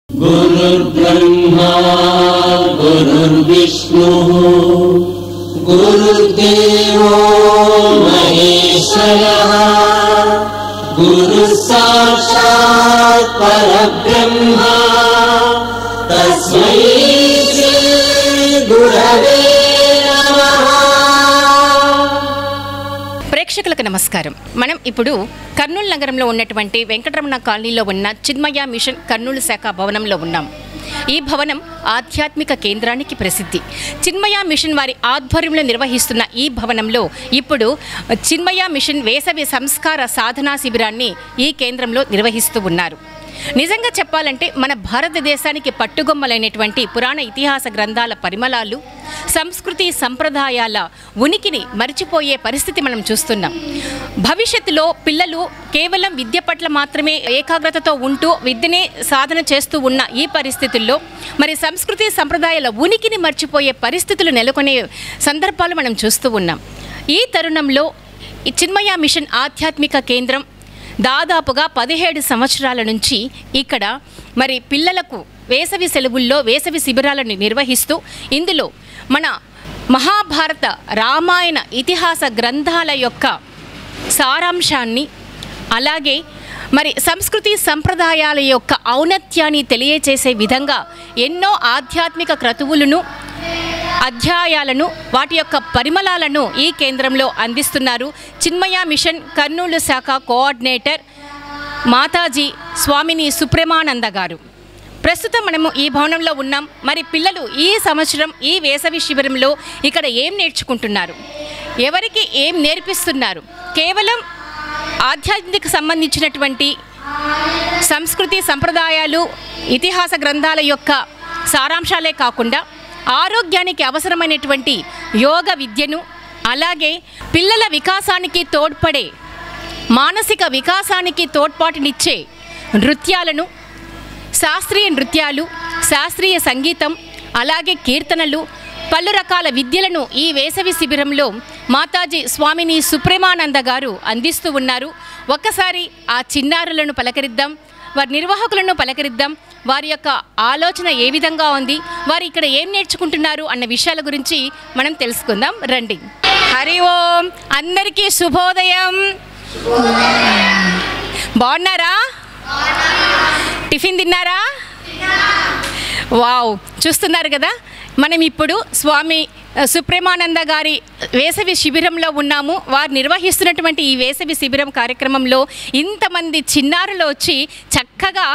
गुरुर्ब्रह्मा गुरुर्विष्णुः गुरुर्देवो महेश्वरः गुरुः साक्षात् परब्रह्म तस्मै श्री गुरवे नमः। ప్రేక్షకులకు నమస్కారం. మనం ఇప్పుడు కర్నూలు నగరంలో ఉన్నటువంటి వెంకటరమణ కాలనీలో ఉన్న చిన్మయ మిషన్ కర్నూలు శాఖ భవనంలో ఉన్నాం. ఈ భవనం ఆధ్యాత్మిక కేంద్రానికి ప్రసిద్ధి. చిన్మయ మిషన్ వారి ఆధ్వర్యంలో నిర్వహిస్తున్న ఈ భవనంలో ఇప్పుడు చిన్మయ మిషన్ వేసవి సంస్కార సాధనా శిబిరాన్ని ఈ కేంద్రంలో నిర్వహిస్తూ ఉన్నారు. నిజంగా చెప్పాలంటే మన భారతదేశానికి పట్టుగొమ్మలైనటువంటి పురాణ ఇతిహాస గ్రంథాల పరిమళాలు, సంస్కృతి సంప్రదాయాల ఉనికిని మరిచిపోయే పరిస్థితి మనం చూస్తున్నాం. భవిష్యత్తులో పిల్లలు కేవలం విద్య పట్ల మాత్రమే ఏకాగ్రతతో ఉంటూ విద్యనే సాధన చేస్తూ ఉన్న ఈ పరిస్థితుల్లో మరి సంస్కృతి సంప్రదాయాల ఉనికిని మర్చిపోయే పరిస్థితులు నెలకొనే సందర్భాలు మనం చూస్తూ ఉన్నాం. ఈ తరుణంలో ఈ చిన్మయ మిషన్ ఆధ్యాత్మిక కేంద్రం దాదాపుగా 17 సంవత్సరాల నుంచి ఇక్కడ మరి పిల్లలకు వేసవి సెలవుల్లో వేసవి శిబిరాలను నిర్వహిస్తూ ఇందులో మన మహాభారత రామాయణ ఇతిహాస గ్రంథాల యొక్క సారాంశాన్ని, అలాగే మరి సంస్కృతి సంప్రదాయాల యొక్క ఔన్నత్యాన్ని తెలియచేసే విధంగా ఎన్నో ఆధ్యాత్మిక క్రతువులను, అధ్యాయాలను, వాటి యొక్క పరిమళాలను ఈ కేంద్రంలో అందిస్తున్నారు చిన్మయ మిషన్ కర్నూలు శాఖ కోఆర్డినేటర్ మాతాజీ స్వామిని సుప్రమానంద గారు. ప్రస్తుతం మనము ఈ భవనంలో ఉన్నాం. మరి పిల్లలు ఈ సంవత్సరం ఈ వేసవి శిబిరంలో ఇక్కడ ఏం నేర్చుకుంటున్నారు, ఎవరికి ఏం నేర్పిస్తున్నారు, కేవలం ఆధ్యాత్మిక సంబంధించినటువంటి సంస్కృతి సంప్రదాయాలు ఇతిహాస గ్రంథాల యొక్క సారాంశాలే కాకుండా ఆరోగ్యానికి అవసరమైనటువంటి యోగ విద్యను, అలాగే పిల్లల వికాసానికి తోడ్పడే మానసిక వికాసానికి తోడ్పాటునిచ్చే నృత్యాలను, శాస్త్రీయ నృత్యాలు, శాస్త్రీయ సంగీతం, అలాగే కీర్తనలు, పలు రకాల విద్యలను ఈ వేసవి శిబిరంలో మాతాజీ స్వామిని సుప్రమానంద గారు అందిస్తూ ఉన్నారు. ఒక్కసారి ఆ చిన్నారులను పలకరిద్దాం, వారి నిర్వాహకులను పలకరిద్దాం. వారి యొక్క ఆలోచన ఏ విధంగా ఉంది, వారు ఇక్కడ ఏం నేర్చుకుంటున్నారు అన్న విషయాల గురించి మనం తెలుసుకుందాం. రండి. హరి ఓం. అందరికీ శుభోదయం. బాగున్నారా? టిఫిన్ తిన్నారా? వావ్, చూస్తున్నారు కదా, మనం ఇప్పుడు స్వామి సుప్రమానంద గారి వేసవి శిబిరంలో ఉన్నాము. వారు నిర్వహిస్తున్నటువంటి ఈ వేసవి శిబిరం కార్యక్రమంలో ఇంతమంది చిన్నారులు వచ్చి చక్కగా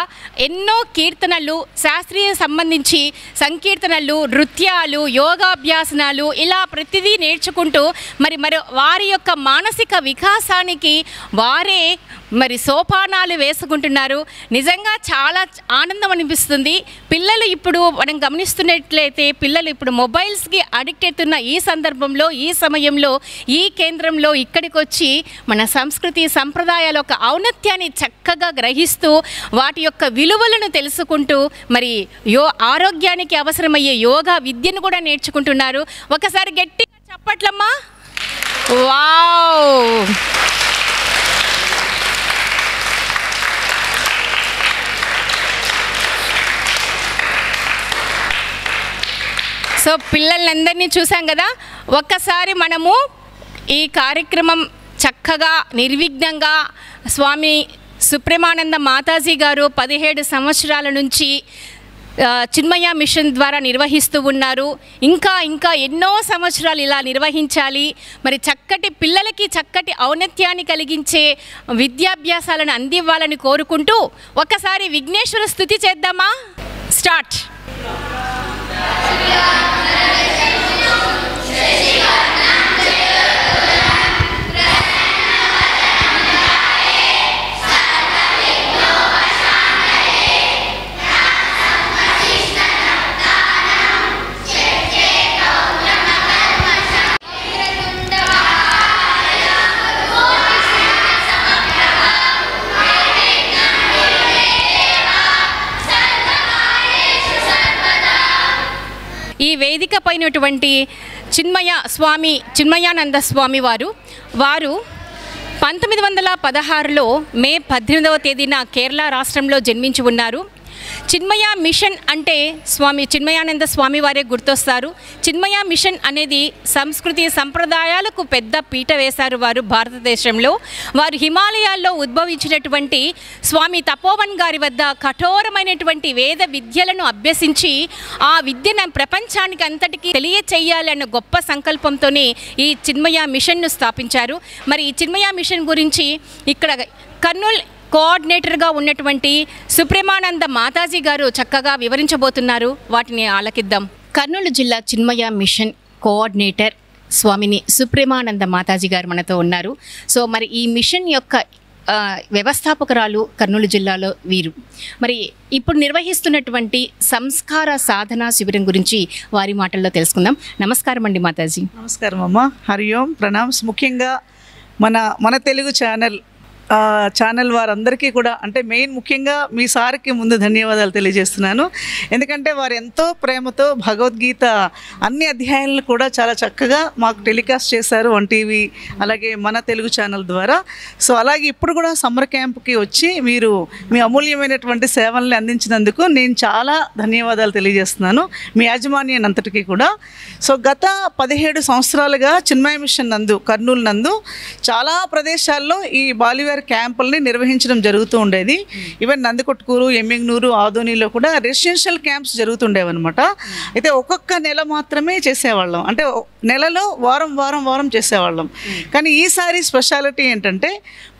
ఎన్నో కీర్తనలు, శాస్త్రీయ సంబంధించి సంకీర్తనలు, నృత్యాలు, యోగాభ్యాసనాలు ఇలా ప్రతిదీ నేర్చుకుంటూ మరి వారి యొక్క మానసిక వికాసానికి వారే మరి సోపానాలు వేసుకుంటున్నారు. నిజంగా చాలా ఆనందం అనిపిస్తుంది. పిల్లలు ఇప్పుడు మనం గమనిస్తున్నట్లయితే పిల్లలు ఇప్పుడు మొబైల్స్కి అడిక్ట్ అవుతున్న ఈ సందర్భంలో, ఈ సమయంలో ఈ కేంద్రంలో ఇక్కడికి వచ్చి మన సంస్కృతి సంప్రదాయాల యొక్క ఔన్నత్యాన్ని చక్కగా గ్రహిస్తూ వాటి యొక్క విలువలను తెలుసుకుంటూ మరి ఆరోగ్యానికి అవసరమయ్యే యోగా విద్యను కూడా నేర్చుకుంటున్నారు. ఒకసారి గట్టిగా చప్పట్లమ్మా. వావ్. సో పిల్లలందరినీ చూసాం కదా. ఒక్కసారి మనము ఈ కార్యక్రమం చక్కగా నిర్విఘ్నంగా స్వామి సుప్రమానంద మాతాజీ గారు 17 సంవత్సరాల నుంచి చిన్మయ మిషన్ ద్వారా నిర్వహిస్తూ ఉన్నారు. ఇంకా ఎన్నో సంవత్సరాలు ఇలా నిర్వహించాలి. మరి చక్కటి పిల్లలకి చక్కటి ఔన్నత్యాన్ని కలిగించే విద్యాభ్యాసాలను అందివ్వాలని కోరుకుంటూ ఒకసారి విఘ్నేశ్వర స్తుతి చేద్దామా? స్టార్ట్. ఈ వేదిక పైనటువంటి చిన్మయానంద స్వామి వారు 1916లో మే 18వ తేదీన కేరళ రాష్ట్రంలో జన్మించి ఉన్నారు. చిన్మయ మిషన్ అంటే స్వామి చిన్మయానంద స్వామి వారే గుర్తొస్తారు. చిన్మయ మిషన్ అనేది సంస్కృతి సంప్రదాయాలకు పెద్ద పీట వేశారు వారు భారతదేశంలో. వారు హిమాలయాల్లో ఉద్భవించినటువంటి స్వామి తపోవన్ గారి వద్ద కఠోరమైనటువంటి వేద విద్యలను అభ్యసించి ఆ విద్యను ప్రపంచానికి అంతటికీ తెలియచేయాలన్న గొప్ప సంకల్పంతోనే ఈ చిన్మయ మిషన్ను స్థాపించారు. మరి ఈ చిన్మయ మిషన్ గురించి ఇక్కడ కర్నూలు కోఆర్డినేటర్గా ఉన్నటువంటి సుప్రమానంద మాతాజీ గారు చక్కగా వివరించబోతున్నారు. వాటిని ఆలకిద్దాం. కర్నూలు జిల్లా చిన్మయ మిషన్ కోఆర్డినేటర్ స్వామిని సుప్రమానంద మాతాజీ గారు మనతో ఉన్నారు. సో మరి ఈ మిషన్ యొక్క వ్యవస్థాపకురాలు కర్నూలు జిల్లాలో వీరు. మరి ఇప్పుడు నిర్వహిస్తున్నటువంటి సంస్కార సాధన శిబిరం గురించి వారి మాటల్లో తెలుసుకుందాం. నమస్కారం అండి మాతాజీ. నమస్కారం అమ్మ. హరి ఓం ప్రణామ్స్. ముఖ్యంగా మన తెలుగు ఛానల్ వారందరికీ కూడా అంటే ముఖ్యంగా మీ సార్కి ముందు ధన్యవాదాలు తెలియజేస్తున్నాను. ఎందుకంటే వారు ఎంతో ప్రేమతో భగవద్గీత అన్ని అధ్యాయాలను కూడా చాలా చక్కగా మాకు టెలికాస్ట్ చేశారు వన్ టీవీ అలాగే మన తెలుగు ఛానల్ ద్వారా. సో అలాగే ఇప్పుడు కూడా సమ్మర్ క్యాంప్కి వచ్చి మీరు మీ అమూల్యమైనటువంటి సేవల్ని అందించినందుకు నేను చాలా ధన్యవాదాలు తెలియజేస్తున్నాను మీ యాజమాన్యాన్ని అంతటికీ కూడా. సో గత 17 సంవత్సరాలుగా చిన్మయ మిషన్ నందు కర్నూలు నందు చాలా ప్రదేశాల్లో ఈ బాలివేర్ క్యాంపుల్ని నిర్వహించడం జరుగుతూ ఉండేది. ఈవెన్ నందికొట్కూరు, ఎమ్మిగ్నూరు, ఆదోనిలో కూడా రెసిడెన్షియల్ క్యాంప్స్ జరుగుతుండేవన్నమాట. అయితే ఒక్కొక్క నెల మాత్రమే చేసేవాళ్ళం, అంటే నెలలో వారం చేసేవాళ్ళం. కానీ ఈసారి స్పెషాలిటీ ఏంటంటే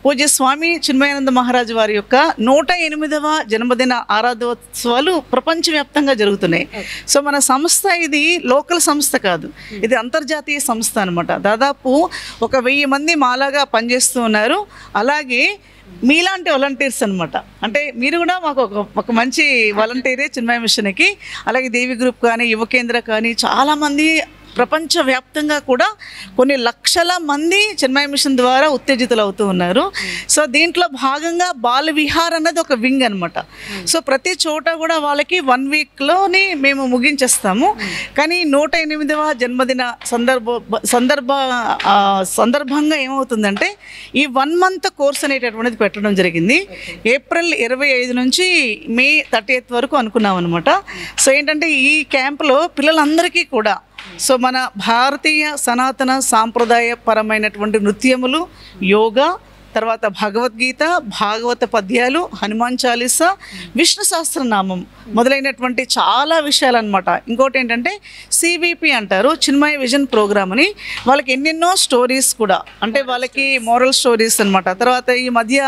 పూజ్య స్వామి చిన్మయానంద మహారాజు వారి యొక్క 108వ జన్మదిన ఆరాధోత్సవాలు ప్రపంచవ్యాప్తంగా జరుగుతున్నాయి. సో మన సంస్థ ఇది లోకల్ సంస్థ కాదు, ఇది అంతర్జాతీయ సంస్థ అనమాట. దాదాపు 1000 మంది మాలాగా పనిచేస్తూ ఉన్నారు. అలాగే మీలాంటి వాలంటీర్స్ అనమాట, అంటే మీరు కూడా మాకు ఒక మంచి వాలంటీరే చిన్మయ మిషన్కి. అలాగే దేవి గ్రూప్ కానీ యువ కేంద్ర కానీ చాలామంది ప్రపంచవ్యాప్తంగా కూడా కొన్ని లక్షల మంది చిన్మయ మిషన్ ద్వారా ఉత్తేజితులు అవుతూ ఉన్నారు. సో దీంట్లో భాగంగా బాల విహార్ అన్నది ఒక వింగ్ అనమాట. సో ప్రతి చోట కూడా వాళ్ళకి 1 వీక్లోని మేము ముగించేస్తాము. కానీ 108వ జన్మదిన సందర్భంగా ఏమవుతుందంటే ఈ 1 మంత్ కోర్స్ అనేటటువంటిది పెట్టడం జరిగింది. ఏప్రిల్ 25 నుంచి మే 30 వరకు అనుకున్నాం అనమాట. సో ఏంటంటే ఈ క్యాంపులో పిల్లలందరికీ కూడా సో మన భారతీయ సనాతన సాంప్రదాయ పరమైనటువంటి నృత్యములు, యోగా, తర్వాత భగవద్గీత, భాగవత పద్యాలు, హనుమాన్ చాలీసా, విష్ణు సహస్రనామం మొదలైనటువంటి చాలా విషయాలు అనమాట. ఇంకోటి ఏంటంటే సివిపి అంటారు, చిన్మయ విజన్ ప్రోగ్రామ్ అని. వాళ్ళకి ఎన్నెన్నో స్టోరీస్ కూడా, అంటే వాళ్ళకి మోరల్ స్టోరీస్ అనమాట. తర్వాత ఈ మధ్య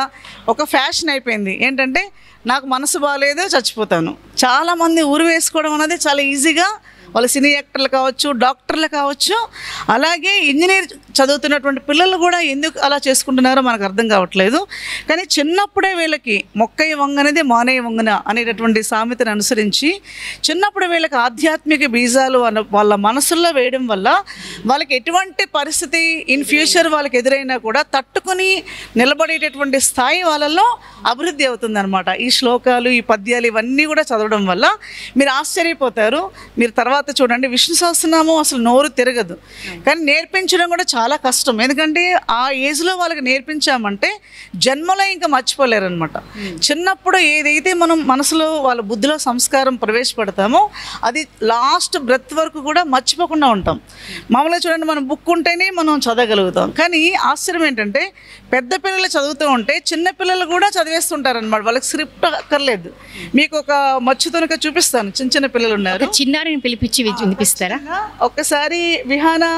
ఒక ఫ్యాషన్ అయిపోయింది ఏంటంటే నాకు మనసు బాగాలేదు చచ్చిపోతాను. చాలామంది ఊరు వేసుకోవడం అనేది చాలా ఈజీగా వాళ్ళు సినీ యాక్టర్లు కావచ్చు, డాక్టర్లు కావచ్చు, అలాగే ఇంజనీర్ చదువుతున్నటువంటి పిల్లలు కూడా ఎందుకు అలా చేసుకుంటున్నారో మనకు అర్థం కావట్లేదు. కానీ చిన్నప్పుడే వీళ్ళకి మొక్కయ్య వంగనేది మానయ్య వంగన అనేటటువంటి సామెతను అనుసరించి చిన్నప్పుడు వీళ్ళకి ఆధ్యాత్మిక బీజాలు వాళ్ళ మనసుల్లో వేయడం వల్ల వాళ్ళకి ఎటువంటి పరిస్థితి ఇన్ ఫ్యూచర్ వాళ్ళకి ఎదురైనా కూడా తట్టుకుని నిలబడేటటువంటి స్థాయి వాళ్ళల్లో అభివృద్ధి అవుతుందన్నమాట. ఈ శ్లోకాలు, ఈ పద్యాలు ఇవన్నీ కూడా చదవడం వల్ల మీరు ఆశ్చర్యపోతారు. మీరు తర్వాత చూడండి, విష్ణు సహస్రనామం అసలు నోరు తిరగదు, కానీ నేర్పించడం కూడా చాలా కష్టం. ఎందుకంటే ఆ ఏజ్లో వాళ్ళకి నేర్పించామంటే జన్మలో ఇంకా మర్చిపోలేరు అనమాట. చిన్నప్పుడు ఏదైతే మనం మనసులో వాళ్ళ బుద్ధిలో సంస్కారం ప్రవేశపెడతామో అది లాస్ట్ బ్రెత్ వరకు కూడా మర్చిపోకుండా ఉంటాం. మామూలుగా చూడండి, మనం బుక్ ఉంటేనే మనం చదవగలుగుతాం. కానీ ఆశ్చర్యం ఏంటంటే పెద్ద పిల్లలు చదువుతూ ఉంటే చిన్న పిల్లలు కూడా చదివేస్తుంటారు అనమాట. వాళ్ళకి స్క్రిప్ట్ అక్కర్లేదు. మీకు ఒక మచ్చుతునక చూపిస్తాను. చిన్న పిల్లలు ఉన్నారు, చిన్నారిని పిలిపించి వినిపిస్తారా? ఒక్కసారి విహానా,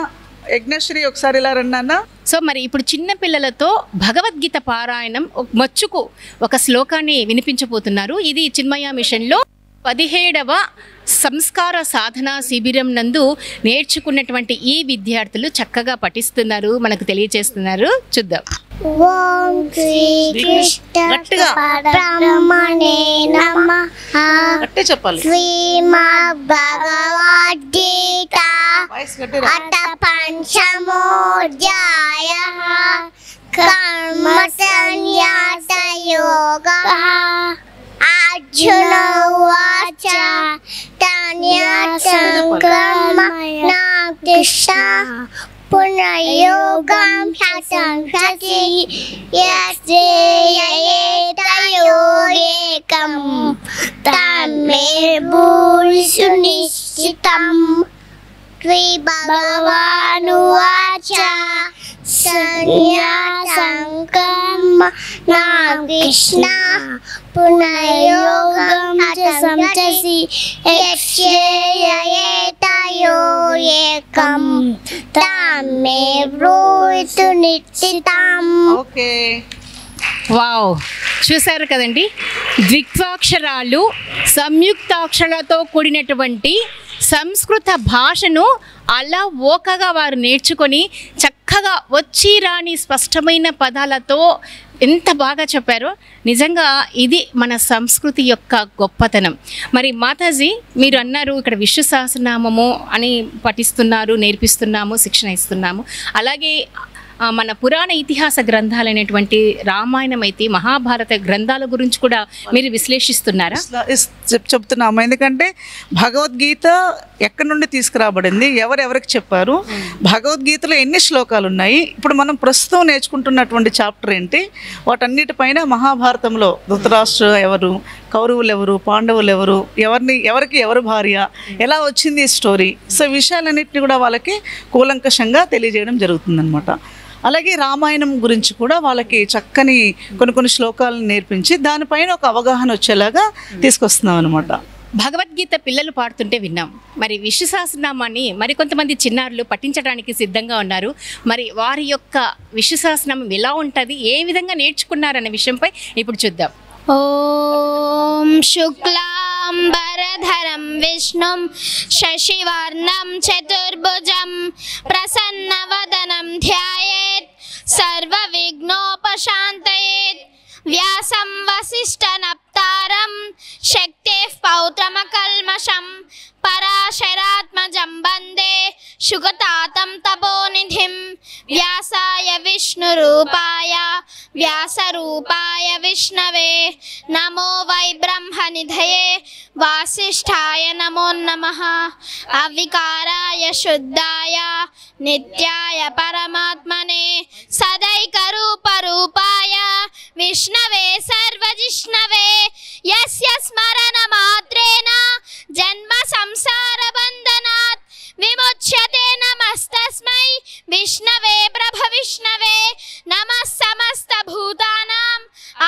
యజ్ఞశ్రీ ఒకసారి ఇలా రండి. సో మరి ఇప్పుడు చిన్న పిల్లలతో భగవద్గీత పారాయణం మచ్చుకు ఒక శ్లోకాన్ని వినిపించబోతున్నారు. ఇది చిన్మయ మిషన్లో 17వ సంస్కార సాధన శిబిరం నందు నేర్చుకున్నటువంటి ఈ విద్యార్థులు చక్కగా పఠిస్తున్నారు, మనకు తెలియజేస్తున్నారు. చూద్దాం. ఓం శ్రీ కృష్ణ పరబ్రహ్మణే నమః. చెప్పాలి. శ్రీమద్ భగవద్గీత అథ పంచమోऽధ్యాయః కర్మ సన్యాస యోగః. అర్జున ఉవాచ తన్యా సంక్రమణ కృష్ణ पुनर्योगं शतंसि यस्येतयोगेकं तन्मे भूरि सुनिश्चितम् श्रीभगवानुवाच संन्यासं न कृष्ण पुनर्योगं शतंसि यस्येतयोगेकं तन्मे भूरि सुनिश्चितम्. ఓకే, వావ్, చూశారు కదండి, ద్విత్వాక్షరాలు సంయుక్తాక్షరాలతో కూడినటువంటి సంస్కృత భాషను అలా ఓకగా వారు నేర్చుకొని చక్కగా వచ్చి రాని స్పష్టమైన పదాలతో ఎంత బాగా చెప్పారో. నిజంగా ఇది మన సంస్కృతి యొక్క గొప్పతనం. మరి మాతాజీ, మీరు అన్నారు ఇక్కడ విష్ణు సహస్రనామము అని పఠిస్తున్నారు, నేర్పిస్తున్నాము, శిక్షణ ఇస్తున్నాము. అలాగే మన పురాణ ఇతిహాస గ్రంథాలైనటువంటి రామాయణం అయితే మహాభారత గ్రంథాల గురించి కూడా మీరు విశ్లేషిస్తున్నారా? చెప్తున్నాము. ఎందుకంటే భగవద్గీత ఎక్కడి నుండి తీసుకురాబడింది, ఎవరెవరికి చెప్పారు, భగవద్గీతలో ఎన్ని శ్లోకాలు ఉన్నాయి, ఇప్పుడు మనం ప్రస్తుతం నేర్చుకుంటున్నటువంటి చాప్టర్ ఏంటి, వాటన్నిటిపైన మహాభారతంలో ధృతరాష్ట్ర ఎవరు, కౌరవులు ఎవరు, పాండవులు ఎవరు, ఎవరికి ఎవరు భార్య, ఎలా వచ్చింది ఈ స్టోరీ, సో విషయాలన్నింటినీ కూడా వాళ్ళకి కూలంకషంగా తెలియజేయడం జరుగుతుందన్నమాట. అలాగే రామాయణం గురించి కూడా వాళ్ళకి చక్కని కొన్ని శ్లోకాలను నేర్పించి దానిపైన ఒక అవగాహన వచ్చేలాగా తీసుకొస్తున్నాం అనమాట. భగవద్గీత పిల్లలు పాడుతుంటే విన్నాం. మరి విష్ణు సహస్రనామాన్ని మరికొంతమంది చిన్నారులు పఠించడానికి సిద్ధంగా ఉన్నారు. మరి వారి యొక్క విష్ణు సహస్రనామం ఎలా ఉంటుంది, ఏ విధంగా నేర్చుకున్నారనే విషయంపై ఇప్పుడు చూద్దాం. ఓం శుక్లాంబరధరం విష్ణుం శశివర్ణం చతుర్భుజం ప్రసన్నవదనం ధ్యాయేత్ సర్వవిఘ్నోపశాంతయేత్ వ్యాసం వసిష్ఠనప్తారం శక్తేః పౌత్రమకల్మషం పరాశరాత్మజం వందే శుగతాతం తపోనిధిం వ్యాసాయ విష్ణురూపాయ వ్యాసరూపాయ విష్ణవే నమో వై బ్రహ్మనిధయే వాసిష్ఠాయ నమో నమః అవికారాయ శుద్ధాయ నిత్యాయ పరమాత్మనే సదైకరూపరూపాయ విష్ణవే సర్వజిష్ణవే యస్య స్మరణ మాత్రేణ జన్మ సంసార బంధనాత్ విముచ్యతే. నమస్తస్మై విష్ణవే ప్రభవిష్ణవే నమః సమస్త భూతానాం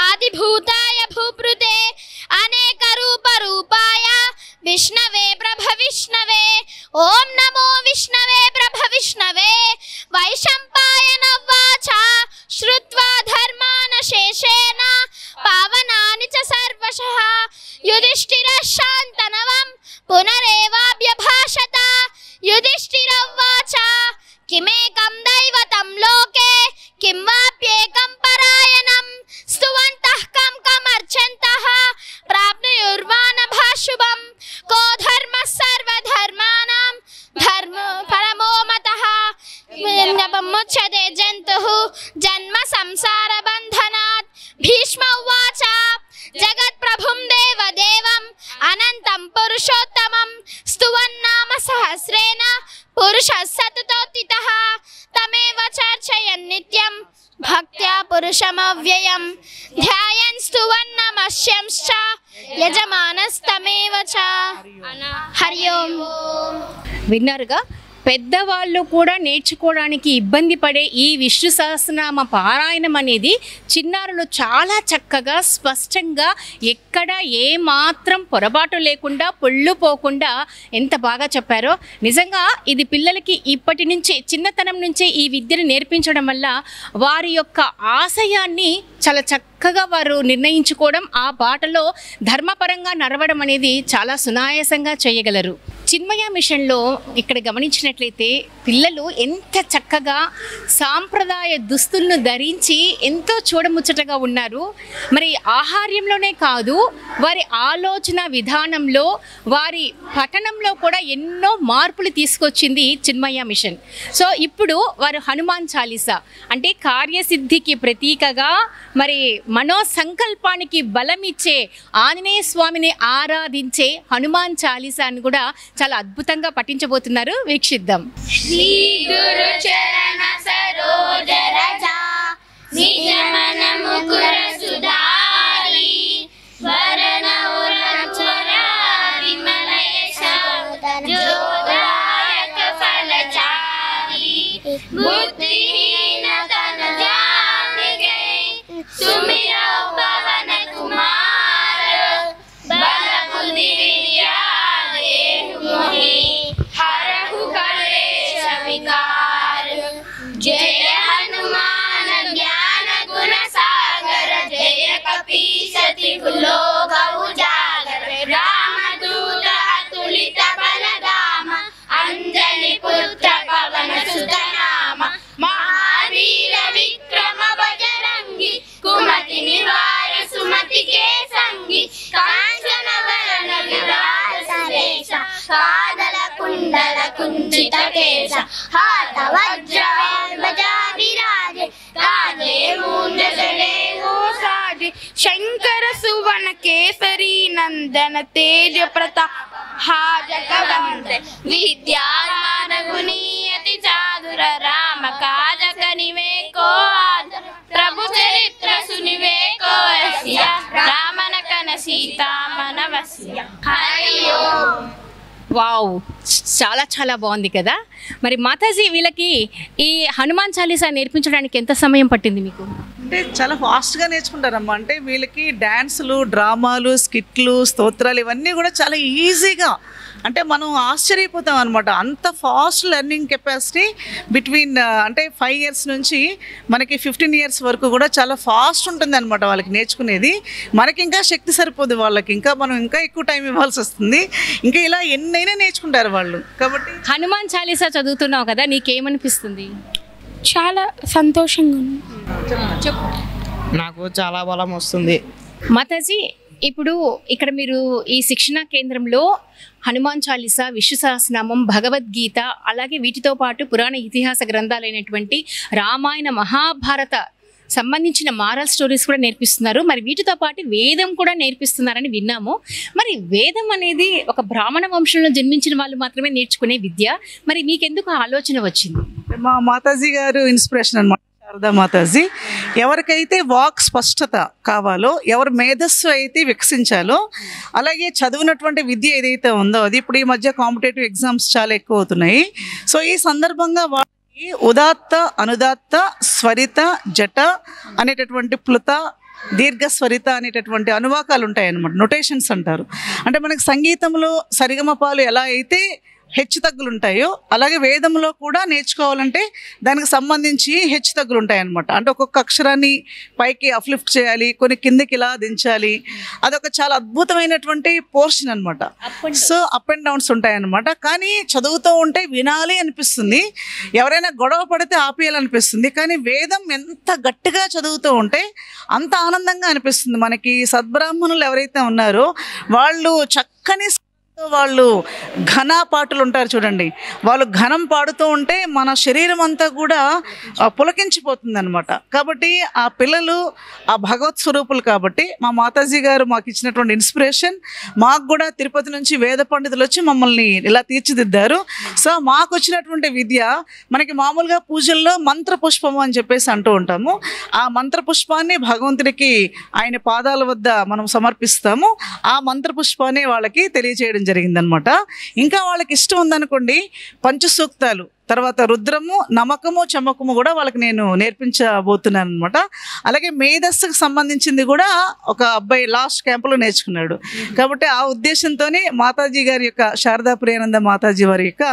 ఆదిభూతాయ భూభృతే అనేక రూప రూపాయ విష్ణవే ప్రభవిష్ణవే. ఓం నమో విష్ణవే ప్రభవిష్ణవే. వైశంపాయన వాచ శ్రుత్వా ధర్మాన శేషేణ పావనాని చ సర్వశః యుధిష్ఠిర శాంతనవం పునరేవాభ్యభాషత. యుధిష్ఠిరవాచ కిమేకం దైవతం లోకే కిం వాప్యేకం పరాయణం స్తువంతః కం కమర్చంతః ప్రాప్నుయుర్వానభాశుభం కో ధర్మః సర్వధర్మాణాం ధర్మో పరమో మతః ముచ్యతే జంతుః జన్మ సంసార బంధనాత్. భీష్మ ఉవాచ జగత్ప్రభుం దేవదేవం అనంతం పురుషోత్తమం స్తువన్నామ సహస్రేణ పురుషः సతతోత్థితః తమేవ చర్చయన్ నిత్యం భక్త్యా పురుషమవ్యయం ధ్యాయన్ స్తువన్నమస్యంశ్చ యజమానస్తమేవ చ. హరి ఓం. విన్నారుగా, పెద్దవాళ్ళు కూడా నేర్చుకోవడానికి ఇబ్బంది పడే ఈ విష్ణు సహస్రనామ పారాయణం అనేది చిన్నారులు చాలా చక్కగా స్పష్టంగా ఎక్కడ ఏ మాత్రం పొరపాటు లేకుండా పొళ్ళు పోకుండా ఎంత బాగా చెప్పారో. నిజంగా ఇది పిల్లలకి ఇప్పటి నుంచి చిన్నతనం నుంచే ఈ విద్యను నేర్పించడం వల్ల వారి యొక్క ఆశయాన్ని చాలా చక్కగా వారు నిర్ణయించుకోవడం, ఆ బాటలో ధర్మపరంగా నడవడం అనేది చాలా సునాయాసంగా చేయగలరు. చిన్మయ మిషన్లో ఇక్కడ గమనించినట్లయితే పిల్లలు ఎంత చక్కగా సాంప్రదాయ దుస్తులను ధరించి ఎంతో చూడముచ్చటగా ఉన్నారు. మరి ఆహార్యంలోనే కాదు, వారి ఆలోచన విధానంలో, వారి పఠనంలో కూడా ఎన్నో మార్పులు తీసుకొచ్చింది చిన్మయ మిషన్. సో ఇప్పుడు వారు హనుమాన్ చాలీసా అంటే కార్యసిద్ధికి ప్రతీకగా, మరి మనోసంకల్పానికి బలమిచ్చే ఆంజనేయ స్వామిని ఆరాధించే హనుమాన్ చాలీసాను కూడా చాలా అద్భుతంగా పఠించబోతున్నారు, వీక్షిద్దాం. శ్రీ గురు చరణ సరోజ రజా నిజ మన ముకుర సుధారి వరణ ఉరచురా విమలేశ జోదాయక ఫలచారి బుద్ధిహీన తన జానిగే సుమిరో పవన కుమార బల బుద్ధి విద్యా దేహు మోహి हरहु कलेश विकार जय हनुमान ज्ञान गुण सागर जय कपीसति लोक उजागर रामदूत अतुलित बलधाम अंजनी पुत्र पवन सुत नाम महावीर विक्रम बजरंगी कुमति निवार सुमति के संगी कांचन वरण विराज सुरेश कादल कुंडल कुंचित केश हाथ वज्र ध्वजा विराजे कांधे मूंज जनेऊ साजे शंकर सुवन केसरी नंदन तेज प्रताप हाजगवंत विद्यावान गुणीयति चादुर राम काज कनिवे को आदर प्रभु चरित्र सुनिवे को रसिया रामन कन सीता मन वसिया हरि ओम. వావ్, చాలా చాలా బాగుంది కదా. మరి మాతాజీ, వీళ్ళకి ఈ హనుమాన్ చాలీసా నేర్పించడానికి ఎంత సమయం పట్టింది మీకు? అంటే చాలా ఫాస్ట్గా నేర్చుకుంటారమ్మా. అంటే వీళ్ళకి డ్యాన్సులు, డ్రామాలు, స్కిట్లు, స్తోత్రాలు ఇవన్నీ కూడా చాలా ఈజీగా, అంటే మనం ఆశ్చర్యపోతాం అనమాట. అంత ఫాస్ట్ లెర్నింగ్ కెపాసిటీ బిట్వీన్ అంటే 5 years నుంచి మనకి 15 years వరకు కూడా చాలా ఫాస్ట్ ఉంటుంది అనమాట వాళ్ళకి నేర్చుకునేది. మనకి ఇంకా శక్తి సరిపోదు వాళ్ళకి, ఇంకా మనం ఇంకా ఎక్కువ టైం ఇవ్వాల్సి వస్తుంది. ఇంకా ఇలా ఎన్నైనా నేర్చుకుంటారు వాళ్ళు. కాబట్టి హనుమాన్ చాలీసా చదువుతున్నావు కదా, నీకేమనిపిస్తుంది? చాలా సంతోషంగా ఉంది. చెప్పు. నాకు చాలా బలం వస్తుంది. మాతాజీ, ఇప్పుడు ఇక్కడ మీరు ఈ శిక్షణా కేంద్రంలో హనుమాన్ చాలీసా, విష్ణు సహస్రనామం, భగవద్గీత, అలాగే వీటితో పాటు పురాణ ఇతిహాస గ్రంథాలైనటువంటి రామాయణ, మహాభారత సంబంధించిన మారల్ స్టోరీస్ కూడా నేర్పిస్తున్నారు. మరి వీటితో పాటు వేదం కూడా నేర్పిస్తున్నారని విన్నాము. మరి వేదం అనేది ఒక బ్రాహ్మణ వంశంలో జన్మించిన వాళ్ళు మాత్రమే నేర్చుకునే విద్య. మరి మీకెందుకు ఆలోచన వచ్చింది? మా మాతాజీ గారు ఇన్స్పిరేషన్ అనమాట, శారదా మాతాజీ. ఎవరికైతే వాక్ స్పష్టత కావాలో, ఎవరు మేధస్సు అయితే వికసించాలో, అలాగే చదివినటువంటి విద్య ఏదైతే ఉందో అది ఇప్పుడు ఈ మధ్య కాంపిటేటివ్ ఎగ్జామ్స్ చాలా ఎక్కువ అవుతున్నాయి. సో ఈ సందర్భంగా వాళ్ళకి ఉదాత్త, అనుదాత్త, స్వరిత, జట అనేటటువంటి ప్లుత, దీర్ఘస్వరిత అనేటటువంటి అనువాకాలు ఉంటాయన్నమాట, నొటేషన్స్ అంటారు. అంటే మనకి సంగీతంలో సరిగమపాలు ఎలా అయితే హెచ్చు తగ్గులు ఉంటాయో, అలాగే వేదంలో కూడా నేర్చుకోవాలంటే దానికి సంబంధించి హెచ్చు తగ్గులు ఉంటాయన్నమాట. అంటే ఒక్కొక్క అక్షరాన్ని పైకి అప్లిఫ్ట్ చేయాలి, కొన్ని కిందకి ఇలా దించాలి. అదొక చాలా అద్భుతమైనటువంటి పోర్షన్ అనమాట. సో అప్ అండ్ డౌన్స్ ఉంటాయన్నమాట. కానీ చదువుతూ ఉంటే వినాలి అనిపిస్తుంది, ఎవరైనా గొడవ పడితే ఆపేయాలనిపిస్తుంది. కానీ వేదం ఎంత గట్టిగా చదువుతూ ఉంటే అంత ఆనందంగా అనిపిస్తుంది. మనకి సద్బ్రాహ్మణులు ఎవరైతే ఉన్నారో వాళ్ళు చక్కని వాళ్ళు ఘన పాటలు ఉంటారు చూడండి, వాళ్ళు ఘనం పాడుతూ ఉంటే మన శరీరం అంతా కూడా పులకించిపోతుంది అనమాట. కాబట్టి ఆ పిల్లలు ఆ భగవత్ స్వరూపులు. కాబట్టి మా మాతాజీ గారు మాకు ఇచ్చినటువంటి ఇన్స్పిరేషన్. మాకు కూడా తిరుపతి నుంచి వేద పండితులు వచ్చి మమ్మల్ని ఇలా తీర్చిదిద్దారు. సో మాకు వచ్చినటువంటి విద్య, మనకి మామూలుగా పూజల్లో మంత్ర పుష్పము అని చెప్పేసి అంటూ ఉంటాము. ఆ మంత్ర పుష్పాన్ని భగవంతుడికి ఆయన పాదాల వద్ద మనం సమర్పిస్తాము. ఆ మంత్ర పుష్పాన్ని వాళ్ళకి తెలియజేయడం జరిగిందనమాట. ఇంకా వాళ్ళకి ఇష్టం ఉందనుకోండి, పంచసూక్తాలు, తర్వాత రుద్రము, నమకము, చమకము కూడా వాళ్ళకి నేను నేర్పించబోతున్నాను అనమాట. అలాగే మేధస్సుకు సంబంధించింది కూడా ఒక అబ్బాయి లాస్ట్ క్యాంపులో నేర్చుకున్నాడు. కాబట్టి ఆ ఉద్దేశంతోనే మాతాజీ గారి యొక్క, శారదా ప్రియానంద మాతాజీ వారి యొక్క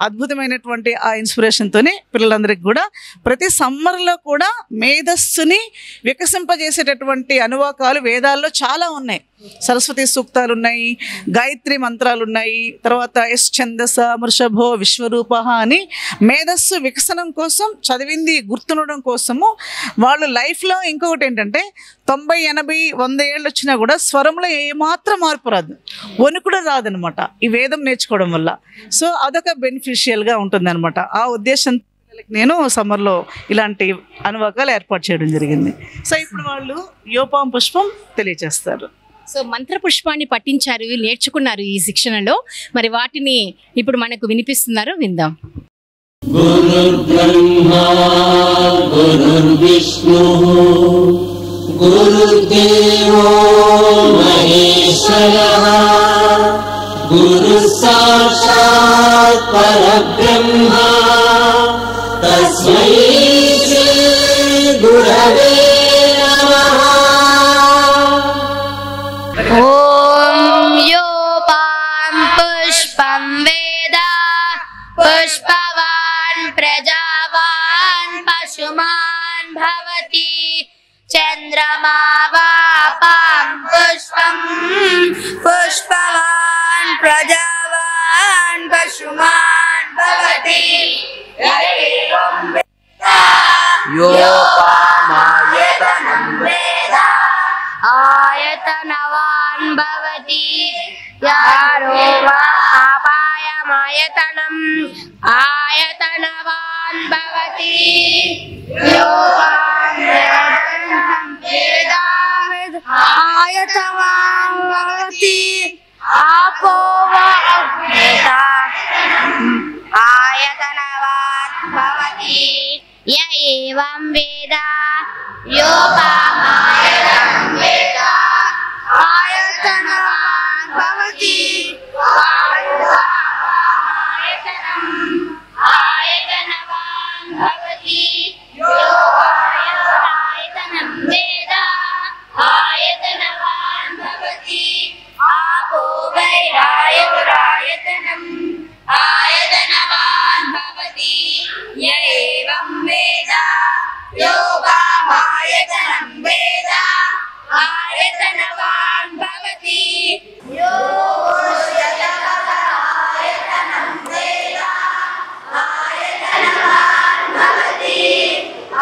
అద్భుతమైనటువంటి ఆ ఇన్స్పిరేషన్తోనే పిల్లలందరికీ కూడా ప్రతి సమ్మర్లో కూడా మేధస్సుని వికసింపజేసేటటువంటి అనువాకాలు వేదాల్లో చాలా ఉన్నాయి. సరస్వతి సూక్తాలు ఉన్నాయి, గాయత్రి మంత్రాలు ఉన్నాయి, తర్వాత ఎస్ ఛందస వృషభో విశ్వరూప అని మేధస్సు వికసనం కోసం, చదివింది గుర్తుండడం కోసము వాళ్ళు లైఫ్లో. ఇంకొకటి ఏంటంటే 90, 80, 100 ఏళ్ళు వచ్చినా కూడా స్వరంలో ఏమాత్రం మార్పు రాదు, వణుకుడు రాదనమాట ఈ వేదం నేర్చుకోవడం వల్ల. సో అదొక బెనిఫిషియల్గా ఉంటుందన్నమాట. ఆ ఉద్దేశంతో నేను సమ్మర్లో ఇలాంటి అనువాకాలు ఏర్పాటు చేయడం జరిగింది. సో ఇప్పుడు వాళ్ళు యోపాం పుష్పం తెలియజేస్తారు. సో మంత్రపుష్పాన్ని పఠించారు, నేర్చుకున్నారు ఈ శిక్షణలో. మరి వాటిని ఇప్పుడు మనకు వినిపిస్తున్నారు, విందాం. గురుర్బ్రహ్మా గురుర్విష్ణుః గురుర్దేవో మహేశ్వరః గురుః సాక్షాత్ పరబ్రహ్మ తస్మై శ్రీ గురవే నమః. ఓం యోపాం పుష్పం వేద పుష్పవాన్ ప్రజావాన్ పశుమాన్ భవతి చంద్రమా వాపాం పుష్పం పుష్పవాన్ ప్రజావాన్ పశుమాన్ భవతి యోపామాయతనం వేద ఆయతనవాన్ భవతి యారో వా ఆపాయమాయతనం ఆయతనవాన్ భవతి యోపాయతనం వేద ఆయతనవాన్ భవతి ఆపో వా అగ్నేత ఆయతనవాన్ భవతి య ఏవం వేద యోపామాయతనం వేద ఆయతనవాన్ భవతి ఆయతనం ఆయతనవాన్ భవతి యోపాయతనం వేద ఆయతనవాన్ భవతి ఆపో వై ఆయతనం ఆయతనవాన్ భవతి య ఏవం వేద యోపామాయతనం వేద ఆయతనవాన్ భవతి యోషయతపదాయతనం వేద ఆయతనవాన్ భవతి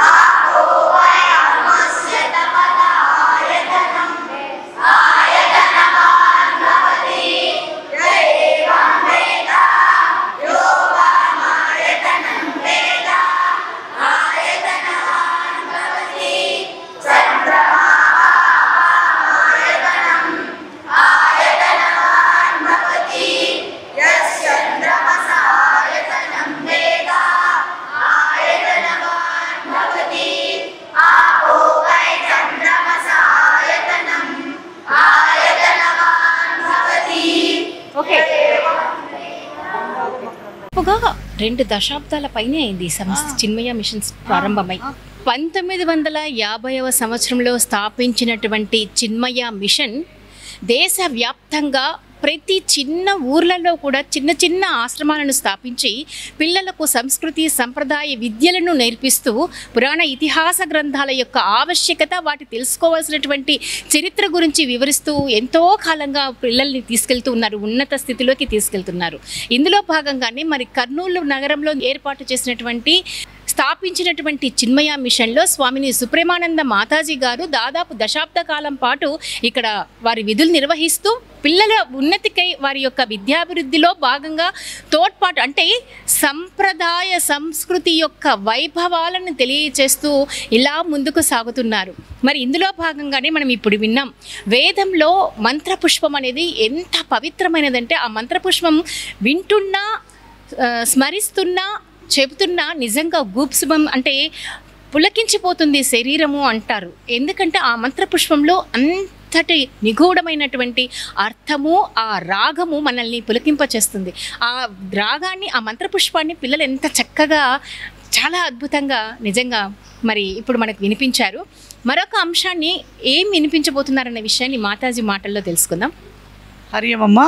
ఆపో వై అమస్యతపదాయతనం ఆయతనవాన్ భవతి య ఏవం వేద యోపామాయతనం వేద ఆయతనవాన్ భవతి చంద్రమా ఆయతనం ఆయతనవాన్ భవతి యశ్చంద్రమసాయతనం వేద ఆయతనవాన్ భవతి ఆపో వై చంద్రమసాయతనం ఆయతనవాన్ భవతి. దాదాపుగా 2 దశాబ్దాల పైనే అయింది ఈ సంస్థ చిన్మయ మిషన్స్ ప్రారంభమై. 1950వ సంవత్సరంలో స్థాపించినటువంటి చిన్మయ మిషన్ దేశవ్యాప్తంగా ప్రతి చిన్న ఊర్లలో కూడా చిన్న చిన్న ఆశ్రమాలను స్థాపించి పిల్లలకు సంస్కృతి సంప్రదాయ విద్యలను నేర్పిస్తూ పురాణ ఇతిహాస గ్రంథాల యొక్క ఆవశ్యకత, వాటి తెలుసుకోవాల్సినటువంటి చరిత్ర గురించి వివరిస్తూ ఎంతో కాలంగా పిల్లల్ని తీసుకెళ్తూ ఉన్నారు, ఉన్నత స్థితిలోకి తీసుకెళ్తున్నారు. ఇందులో భాగంగానే మరి కర్నూలు నగరంలో ఏర్పాటు చేసినటువంటి స్థాపించినటువంటి చిన్మయ మిషన్లో స్వామిని సుప్రమానంద మాతాజీ గారు దాదాపు దశాబ్ద కాలం పాటు ఇక్కడ వారి విధులు నిర్వహిస్తూ పిల్లల ఉన్నతికై వారి యొక్క విద్యాభివృద్ధిలో భాగంగా తోడ్పాటు, అంటే సంప్రదాయ సంస్కృతి యొక్క వైభవాలను తెలియచేస్తూ ఇలా ముందుకు సాగుతున్నారు. మరి ఇందులో భాగంగానే మనం ఇప్పుడు విన్నాం, వేదంలో మంత్రపుష్పం అనేది ఎంత పవిత్రమైనదంటే ఆ మంత్రపుష్పం వింటున్నా స్మరిస్తున్నా చెబుతున్నా నిజంగా గూప్సుమం అంటే పులకించిపోతుంది శరీరము అంటారు. ఎందుకంటే ఆ మంత్రపుష్పంలో అంతటి నిగూఢమైనటువంటి అర్థము, ఆ రాగము మనల్ని పులకింపచేస్తుంది. ఆ రాగాన్ని, ఆ మంత్రపుష్పాన్ని పిల్లలు ఎంత చక్కగా, చాలా అద్భుతంగా నిజంగా మరి ఇప్పుడు మనకు వినిపించారు. మరొక అంశాన్ని ఏం వినిపించబోతున్నారనే విషయాన్ని మాతాజీ మాటల్లో తెలుసుకుందాం. హరి ఓం అమ్మ.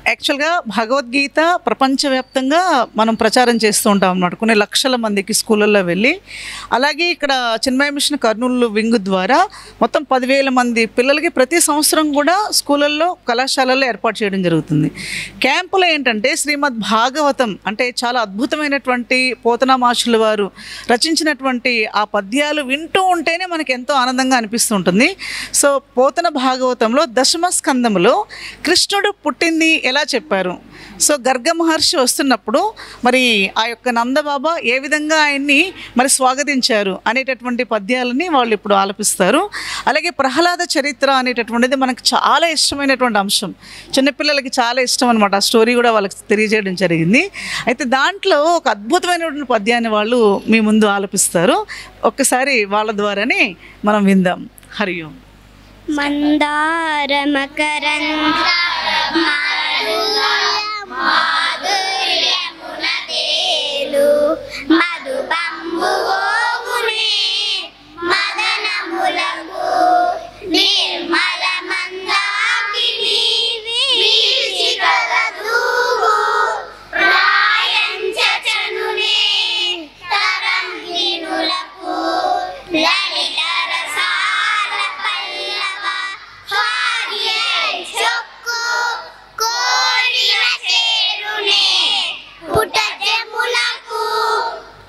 యాక్చువల్గా భగవద్గీత ప్రపంచవ్యాప్తంగా మనం ప్రచారం చేస్తూ ఉంటాం అన్నమాట, కొన్ని లక్షల మందికి స్కూళ్ళల్లో వెళ్ళి. అలాగే ఇక్కడ చిన్మయ మిషన్ కర్నూలు వింగ్ ద్వారా మొత్తం 10,000 మంది పిల్లలకి ప్రతి సంవత్సరం కూడా స్కూళ్ళల్లో కళాశాలల్లో ఏర్పాటు చేయడం జరుగుతుంది. క్యాంపులో ఏంటంటే శ్రీమద్ భాగవతం అంటే చాలా అద్భుతమైనటువంటి పోతనామాచుల వారు రచించినటువంటి ఆ పద్యాలు వింటూ ఉంటేనే మనకి ఎంతో ఆనందంగా అనిపిస్తూ ఉంటుంది. సో పోతన భాగవతంలో 10వ స్కందములో కృష్ణుడు పుట్టింది ఎలా చెప్పారు, సో గర్గ మహర్షి వస్తున్నప్పుడు మరి ఆ యొక్క నందబాబా ఏ విధంగా ఆయన్ని మరి స్వాగతించారు అనేటటువంటి పద్యాలని వాళ్ళు ఇప్పుడు ఆలపిస్తారు. అలాగే ప్రహ్లాద చరిత్ర అనేటటువంటిది మనకు చాలా ఇష్టమైనటువంటి అంశం, చిన్నపిల్లలకి చాలా ఇష్టం అనమాట. ఆ స్టోరీ కూడా వాళ్ళకి తెలియజేయడం జరిగింది. అయితే దాంట్లో ఒక అద్భుతమైనటువంటి పద్యాన్ని వాళ్ళు మీ ముందు ఆలపిస్తారు. ఒక్కసారి వాళ్ళ ద్వారానే మనం విందాం. హరి ఓం. మందార మకరంద మాధుర్యమున తేలు మధుబంబువోగునే మదనములకు నిర్మల మందాకిని వీచికలదూగు రాయంచనునే తరంగిణులకు లలిత రసాల పల్లవ హార్యే చొక్కు కోడిన చేరునే పుటజములకు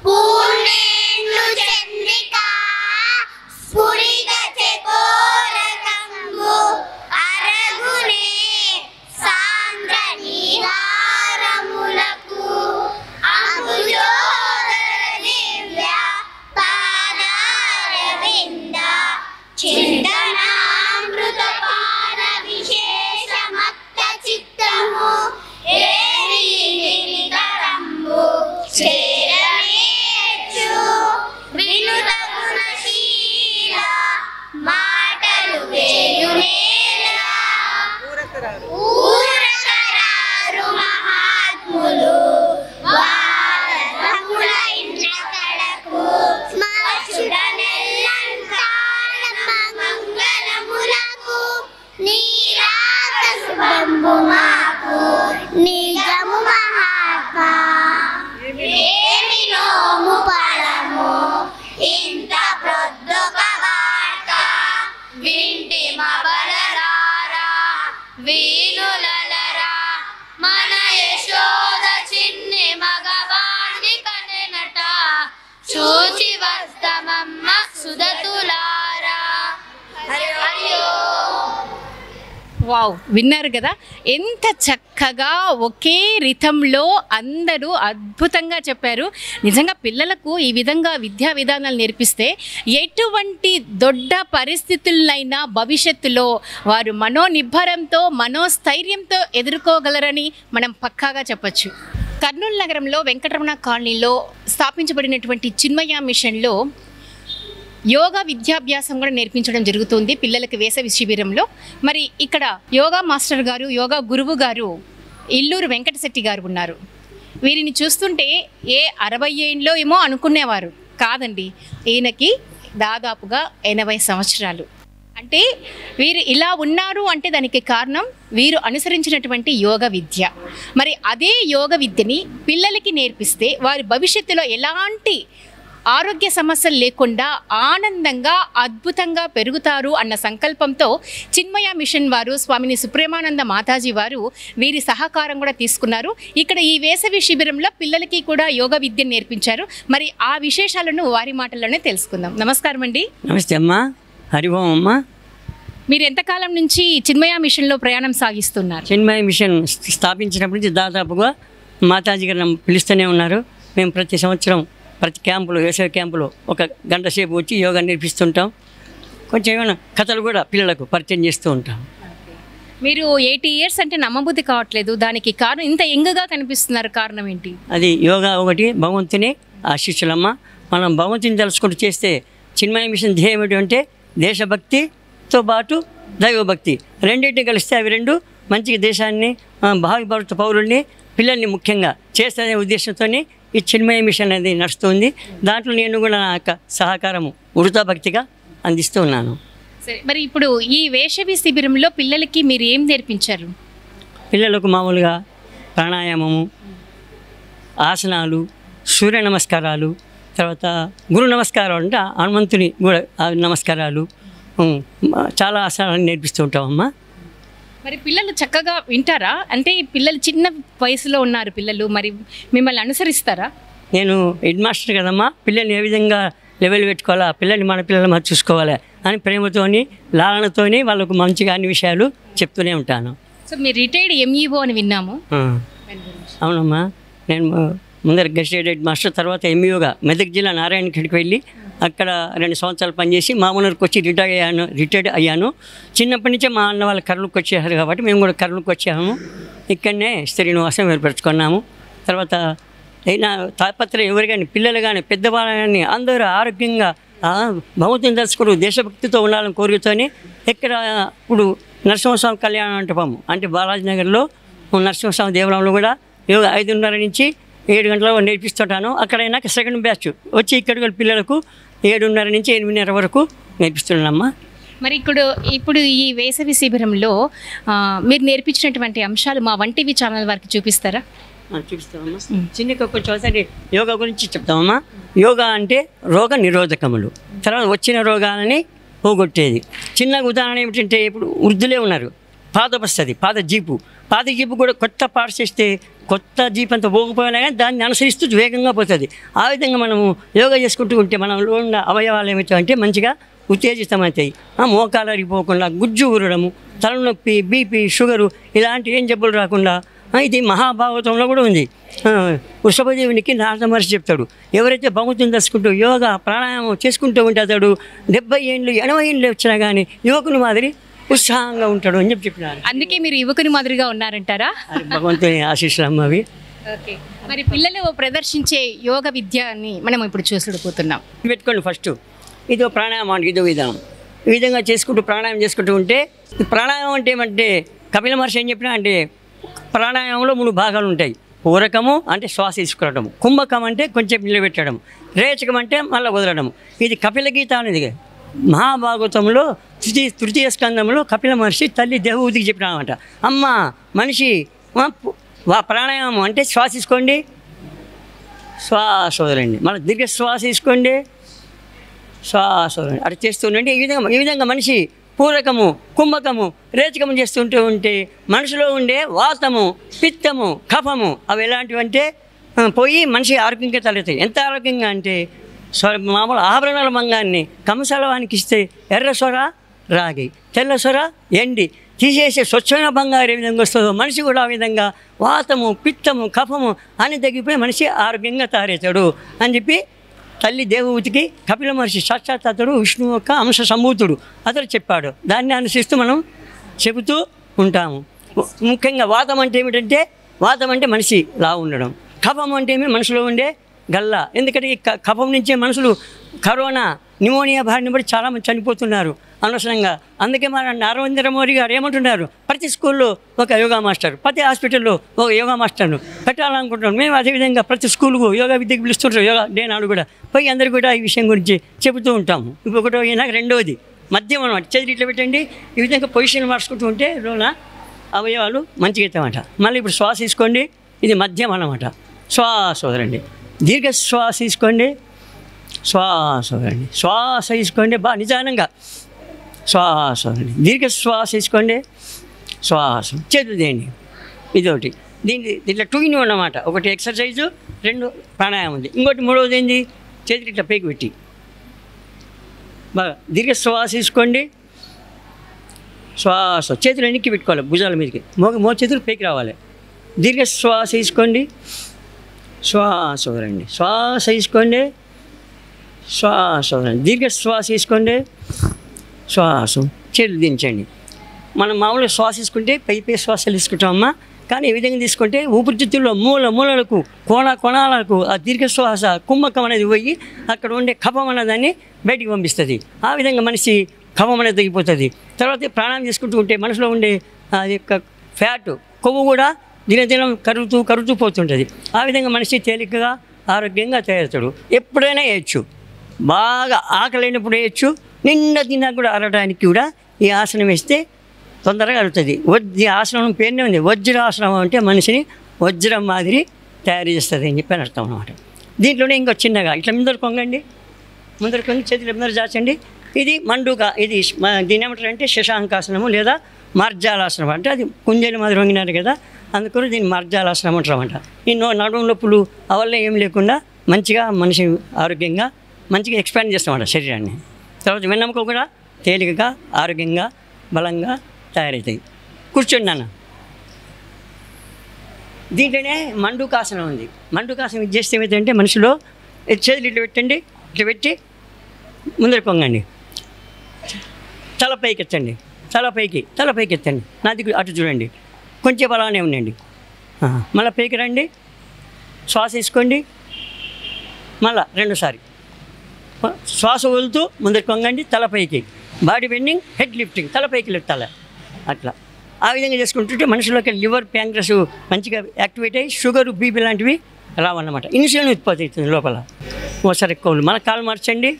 పూర్ణేందు చంద్రిక స్ఫురిత చకోరకంబు అరగునే సాంద్ర నీహారములకు అంబుజోదర దివ్య పాదారవింద చింతనామృత పాన విశేషమత్త చిత్తము ఏరీకరంబు చేరవేచ్చు వినుత గుణశీల మాటలు వేయునేలా ఊరకరారు మహాత్ములు వారముల ఇండ్ల కడకు స్మర్శుడ నెల్లంతాళ మంగళములకు నీరాత శుభంబు మాకు నిజము మహాత్మా ఏమి నోము పడము ఇంత ప్రొద్దుక వార్త వింటి మబలరారా వీనులలరా మన యశోద చిన్ని మగవాణ్ణి కనెనట చూచి వస్తమమ్మ సుదతులారా. అయ్యో వావ్, విన్నారు కదా ఎంత చక్కగా ఒకే రిథంలో అందరూ అద్భుతంగా చెప్పారు. నిజంగా పిల్లలకు ఈ విధంగా విద్యా విధానాలు నేర్పిస్తే ఎటువంటి దొడ్డ పరిస్థితులైనా భవిష్యత్తులో వారు మనోనిబ్బరంతో మనోస్థైర్యంతో ఎదుర్కోగలరని మనం పక్కాగా చెప్పచ్చు. కర్నూలు నగరంలో వెంకటరమణ కాలనీలో స్థాపించబడినటువంటి చిన్మయ మిషన్లో యోగా విద్యాభ్యాసం కూడా నేర్పించడం జరుగుతుంది పిల్లలకి వేసవి శిబిరంలో. మరి ఇక్కడ యోగా మాస్టర్ గారు, యోగా గురువు గారు ఇల్లూరు వెంకటశెట్టి గారు ఉన్నారు. వీరిని చూస్తుంటే 60 ఏళ్ళలో ఏమో అనుకునేవారు కాదండి, ఈయనకి దాదాపుగా 80 సంవత్సరాలు. అంటే వీరు ఇలా ఉన్నారు అంటే దానికి కారణం వీరు అనుసరించినటువంటి యోగ విద్య. మరి అదే యోగ విద్యని పిల్లలకి నేర్పిస్తే వారి భవిష్యత్తులో ఎలాంటి ఆరోగ్య సమస్యలు లేకుండా ఆనందంగా అద్భుతంగా పెరుగుతారు అన్న సంకల్పంతో చిన్మయ మిషన్ వారు స్వామిని సుప్రేమానంద మాతాజీ వారు వీరి సహకారం కూడా తీసుకున్నారు. ఇక్కడ ఈ వేసవి శిబిరంలో పిల్లలకి కూడా యోగ విద్య నేర్పించారు. మరి ఆ విశేషాలను వారి మాటల్లోనే తెలుసుకుందాం. నమస్కారం అండి. నమస్తే అమ్మా. హరి ఓం అమ్మా. మీరు ఎంతకాలం నుంచి చిన్మయ మిషన్లో ప్రయాణం సాగిస్తున్నారు? చిన్మయ మిషన్ స్థాపించినప్పటి నుంచి దాదాపుగా మాతాజీ గారు పిలుస్తూనే ఉన్నారు. మేము ప్రతి సంవత్సరం ప్రతి క్యాంపులో, వేసవి క్యాంపులో 1 గంట సేపు వచ్చి యోగా నేర్పిస్తుంటాం. కొంచెం ఏమైనా కథలు కూడా పిల్లలకు పరిచయం చేస్తూ ఉంటాం. మీరు 80 ఇయర్స్ అంటే నమ్మబుద్ధి కావట్లేదు. దానికి కారణం, ఇంత యంగ్గా కనిపిస్తున్నారు, కారణం ఏంటి? అది యోగా ఒకటి భగవంతుని ఆశీస్సులమ్మ. మనం భగవంతుని తెలుసుకుంటూ చేస్తే చిన్మయ మిషన్ ధ్యేయం ఏంటంటే దేశభక్తితో పాటు దైవభక్తి రెండింటిని కలిస్తే అవి రెండు మంచిగా దేశాన్ని, భావి భారత పౌరుల్ని, పిల్లల్ని ముఖ్యంగా చేస్తానే ఉద్దేశంతో ఈ చిన్మయ మిషన్ అనేది నడుస్తుంది. దాంట్లో నేను కూడా నా యొక్క సహకారము ఉడతా భక్తిగా అందిస్తూ ఉన్నాను. సరే, మరి ఇప్పుడు ఈ వేసవి శిబిరంలో పిల్లలకి మీరు ఏం నేర్పించారు? పిల్లలకు మామూలుగా ప్రాణాయామము, ఆసనాలు, సూర్య నమస్కారాలు, తర్వాత గురు నమస్కారాలు అంటే హనుమంతుని కూడా నమస్కారాలు, చాలా ఆసనాలు నేర్పిస్తూ ఉంటామమ్మా. మరి పిల్లలు చక్కగా వింటారా? అంటే పిల్లలు చిన్న వయసులో ఉన్నారు పిల్లలు, మరి మిమ్మల్ని అనుసరిస్తారా? నేను హెడ్ మాస్టర్ కదమ్మా. పిల్లల్ని ఏ విధంగా లెవెల్ పెట్టుకోవాలా, పిల్లల్ని మన పిల్లలు మనం చూసుకోవాలి అని ప్రేమతోని, లాలనతోని వాళ్ళకు మంచిగా అన్ని విషయాలు చెప్తూనే ఉంటాను. సో మీరు రిటైర్డ్ ఎంఈఓ అని విన్నాము. అవునమ్మా, నేను ముందర గెస్టెడ్ హెడ్ మాస్టర్, తర్వాత ఎంఈఓగా మెదక్ జిల్లా నారాయణఖేడ్కి వెళ్ళి అక్కడ 2 సంవత్సరాలు పనిచేసి మామూలుకి వచ్చి రిటైర్డ్ అయ్యాను. చిన్నప్పటి నుంచే మా అన్న వాళ్ళు కర్నూలుకి వచ్చేసారు కాబట్టి మేము కూడా కర్నూలుకి వచ్చాము. ఇక్కడనే స్త్రీ నివాసం ఏర్పరచుకున్నాము. తర్వాత అయినా తాపత్రయం ఎవరు కానీ, పిల్లలు కానీ, పెద్దవాళ్ళు కానీ అందరూ ఆరోగ్యంగా భగవంతుని దర్శకుడు దేశభక్తితో ఉండాలని కోరికతోని ఇక్కడ ఇప్పుడు నరసింహస్వామి కళ్యాణ మంటపం అంటే బాలాజీ నగర్లో నరసింహస్వామి దేవాలయంలో కూడా 5:30 నుంచి 7 గంటల నేర్పిస్తుంటాను. అక్కడైనా సెకండ్ బ్యాచ్ వచ్చి ఇక్కడ పిల్లలకు 7:30 నుంచి 8:30 వరకు నేర్పిస్తున్నానమ్మా. మరి ఇప్పుడు ఈ వేసవి శిబిరంలో మీరు నేర్పించినటువంటి అంశాలు మా వన్ టీవీ ఛానల్ వారికి చూపిస్తారా? చూపిస్తామమ్మా. చిన్న కొంచెం యోగా గురించి చెప్తామమ్మా. యోగా అంటే రోగ నిరోధకములు, తర్వాత వచ్చిన రోగాలని పోగొట్టేది. చిన్న ఉదాహరణ ఏమిటంటే ఇప్పుడు వృద్ధులే ఉన్నారు, పాత వస్తుంది, పాత జీపు కూడా కొత్త పాట చేస్తే కొత్త జీప్ అంతా పోకపోయినా కానీ దాన్ని అనుసరిస్తూ వేగంగా పోతుంది. ఆ విధంగా మనము యోగా చేసుకుంటూ ఉంటే మనలో ఉన్న అవయవాలు ఏమవుతాయంటే మంచిగా ఉత్తేజితమవుతాయి. మోకాలు అరిగిపోకుండా, గుజ్జు ఊరడము, తలనొప్పి, బీపీ, షుగరు ఇలాంటి ఏం జబ్బులు రాకుండా. ఇది మహాభాగవతంలో కూడా ఉంది. వృషభదేవునికి నారద మహర్షి చెప్తాడు, ఎవరైతే భగవంతుని దర్శకుంటూ యోగా ప్రాణాయామం చేసుకుంటూ ఉంటే అతడు 70 ఏళ్ళు 80 ఏళ్ళు వచ్చినా కానీ యువకుని మాదిరి ఉత్సాహంగా ఉంటాడు అని చెప్పినారు. అందుకే మీరు యువకుని మాదిరిగా ఉన్నారంటారా? భగవంతుని ఆశీస్సులు అవి. ఓకే, మరి పిల్లలు ప్రదర్శించే యోగ విద్యని మనం ఇప్పుడు చూసుకుపోతున్నాం. పెట్టుకోండి. ఫస్ట్ ఇదో ప్రాణాయామం, ఇదో విధానం. ఈ విధంగా చేసుకుంటూ ప్రాణాయామం చేసుకుంటూ ఉంటే, ప్రాణాయామం అంటే ఏమంటే కపిల మహర్షి ఏం చెప్పినా అంటే ప్రాణాయామంలో 3 భాగాలు ఉంటాయి. పూరకము అంటే శ్వాస తీసుకురావడము, కుంభకం అంటే కొంచెం నిలబెట్టడం, రేచకం అంటే మళ్ళీ వదలడము. ఇది కపిల గీత అనేది మహాభాగవతంలో తృతీయ స్కందంలో కపిల మహర్షి తల్లి దేవహూతికి చెప్పినామంట. అమ్మ మనిషి ప్రాణాయామం అంటే శ్వాస తీసుకోండి, శ్వాస వదలండి, మళ్ళీ దీర్ఘ శ్వాస తీసుకోండి, శ్వాస వదలండి, అటు చేస్తుండండి. ఈ విధంగా మనిషి పూరకము, కుంభకము, రేచకము చేస్తుంటూ ఉంటే మనిషిలో ఉండే వాతము, పిత్తము, కఫము అవి ఎలాంటివంటే పోయి మనిషి ఆరోగ్యంగా తలెత్తాయి. ఎంత ఆరోగ్యంగా అంటే మామూలు ఆభరణాల మంగాన్ని కంసలవానికి ఇస్తే ఎర్ర సొర రాగి, తెల్ల సొర ఎండి తీసేసే స్వచ్ఛమైన బంగారు ఏ విధంగా వస్తుందో మనిషి కూడా ఆ విధంగా వాతము, పిత్తము, కఫము అని తగ్గిపోయి మనిషి ఆరోగ్యంగా తయారవుతాడు అని చెప్పి తల్లి దేవహూతికి కపిల మహర్షి సాక్షాత్ అతడు విష్ణువు యొక్క అంశ సంభూతుడు అతడు చెప్పాడు. దాన్ని అనుసరిస్తూ మనం చెబుతూ ఉంటాము. ముఖ్యంగా వాతం అంటే ఏమిటంటే, వాతం అంటే మనిషి లా ఉండడం, కఫం అంటే ఏమి మనిషిలో ఉండే గల్ల. ఎందుకంటే ఈ కఫం నుంచే మనుషులు కరోనా, న్యూమోనియా బారిన పడి చాలామంది చనిపోతున్నారు అనవసరంగా. అందుకే మన నరేంద్ర మోడీ గారు ఏమంటున్నారు, ప్రతి స్కూల్లో ఒక యోగా మాస్టర్, ప్రతి హాస్పిటల్లో ఒక యోగా మాస్టర్ను పెట్టాలనుకుంటున్నాం. మేము అదేవిధంగా ప్రతి స్కూల్కు యోగా విద్యకు పిలుస్తుంటారు. యోగా డే నాడు కూడా పోయి అందరు కూడా ఈ విషయం గురించి చెబుతూ ఉంటాము. ఇంకొకటో నాకు రెండోది మద్యం అనమాట. చేతులు ఇట్లా పెట్టండి, ఈ విధంగా పొజిషన్ మార్చుకుంటూ ఉంటే రోన అవయవాలు మంచిగా అవుతామట. మళ్ళీ ఇప్పుడు శ్వాస తీసుకోండి, ఇది మద్యం అన్నమాట. శ్వాస వదలండి, దీర్ఘ శ్వాస తీసుకోండి, శ్వాస వదలండి, శ్వాస తీసుకోండి బాగా నిదానంగా, శ్వాస వదలండి, దీర్ఘ శ్వాస తీసుకోండి, శ్వాస చేతులు తీయండి. ఇదొకటి. దీంట్లో 2 in 1 అన్నమాట. ఒకటి ఎక్సర్సైజు, 2 ప్రాణాయామం ఉంది. ఇంకోటి మూడవది ఏంది, చేతులు ఇట్లా పైకి పెట్టి బాగా దీర్ఘ శ్వాస తీసుకోండి, శ్వాస చేతులు వెనక్కి పెట్టుకోవాలి భుజాల మీదకి, మో చేతులు పైకి రావాలి. దీర్ఘ శ్వాస తీసుకోండి, శ్వాస వదలండి, శ్వాస తీసుకోండి, శ్వాస వదలండి, దీర్ఘ శ్వాస తీసుకోండి, శ్వాస చేతులు దించండి. మనం మామూలుగా శ్వాస తీసుకుంటే పై శ్వాసలు తీసుకుంటామమ్మా. కానీ ఈ విధంగా తీసుకుంటే ఊపిరితిత్తుల్లో మూలలకు కోణాలకు ఆ దీర్ఘ శ్వాస కుంభకం అనేది పోయి అక్కడ ఉండే కఫం అన్నదాన్ని బయటికి పంపిస్తుంది. ఆ విధంగా మనిషి కఫం అనేది తగ్గిపోతుంది. తర్వాత ప్రాణాయామం చేసుకుంటూ ఉంటే మనసులో ఉండే అది యొక్క ఫ్యాట్, కొవ్వు కూడా దినదినం కరుగుతూ పోతుంటుంది. ఆ విధంగా మనిషి తేలికగా ఆరోగ్యంగా తయారవుతాడు. ఎప్పుడైనా వేయచ్చు, బాగా ఆకలైనప్పుడు వేయచ్చు, నిండా తిన్నా కూడా అరగడానికి కూడా ఈ ఆసనం వేస్తే తొందరగా అరుగుతుంది. ఈ ఆసనం పేరునే ఉంది, వజ్రాసనం అంటే మనిషిని వజ్రం మాదిరి తయారు చేస్తుంది అని చెప్పి అర్థం అన్నమాట. దీంట్లోనే ఇంకో చిన్నగా ఇట్లా ముందరు కొంగండి, చేతులు ముందర చాచండి. ఇది మండుక, ఇది దీని ఏమంటారంటే శశాంకాసనము లేదా మార్జాలాసనం. అంటే అది కుంజలు మాదిరి వంగినారు కదా, అందుకని దీన్ని మార్జాలాసనం అంటారన్నమాట. ఈ నడుము నొప్పులు అవల్ల ఏం లేకుండా మంచిగా మనిషి ఆరోగ్యంగా మంచిగా ఎక్స్పాండ్ చేస్తామన్నమాట శరీరాన్ని. తర్వాత వెన్నెముక కూడా తేలికగా ఆరోగ్యంగా బలంగా తయారవుతాయి. కూర్చోండి నాన్న. దీంట్లోనే మండుకాసనం ఉంది. మండుకాసనం ఇది చేస్తే ఏమైందంటే మనిషిలో చేతులు ఇట్లా పెట్టండి, ఇట్లా పెట్టి ముందర కొంగండి, తల పైకి ఎత్తండి, తల పైకి ఎత్తండి, నా దిక్కు అటు చూడండి, కొంచెం అలానే ఉండండి. మళ్ళీ పైకి రండి, శ్వాస తీసుకోండి, మళ్ళా రెండోసారి శ్వాస వదులుతూ ముందర కొంగండి, తల పైకి, బాడీ బెండింగ్, హెడ్ లిఫ్టింగ్, తల పైకి లెత్తాలి. అట్లా ఆ విధంగా చేసుకుంటుంటే మనుషులకి లివర్, ప్యాంక్రస్ మంచిగా యాక్టివేట్ అయ్యి షుగరు, బీపీ లాంటివి రావన్నమాట. ఇన్సులిన్ ఉత్పత్తి అవుతుంది లోపల. ఒకసారి ఎక్కువ మళ్ళీ కాలు మార్చండి,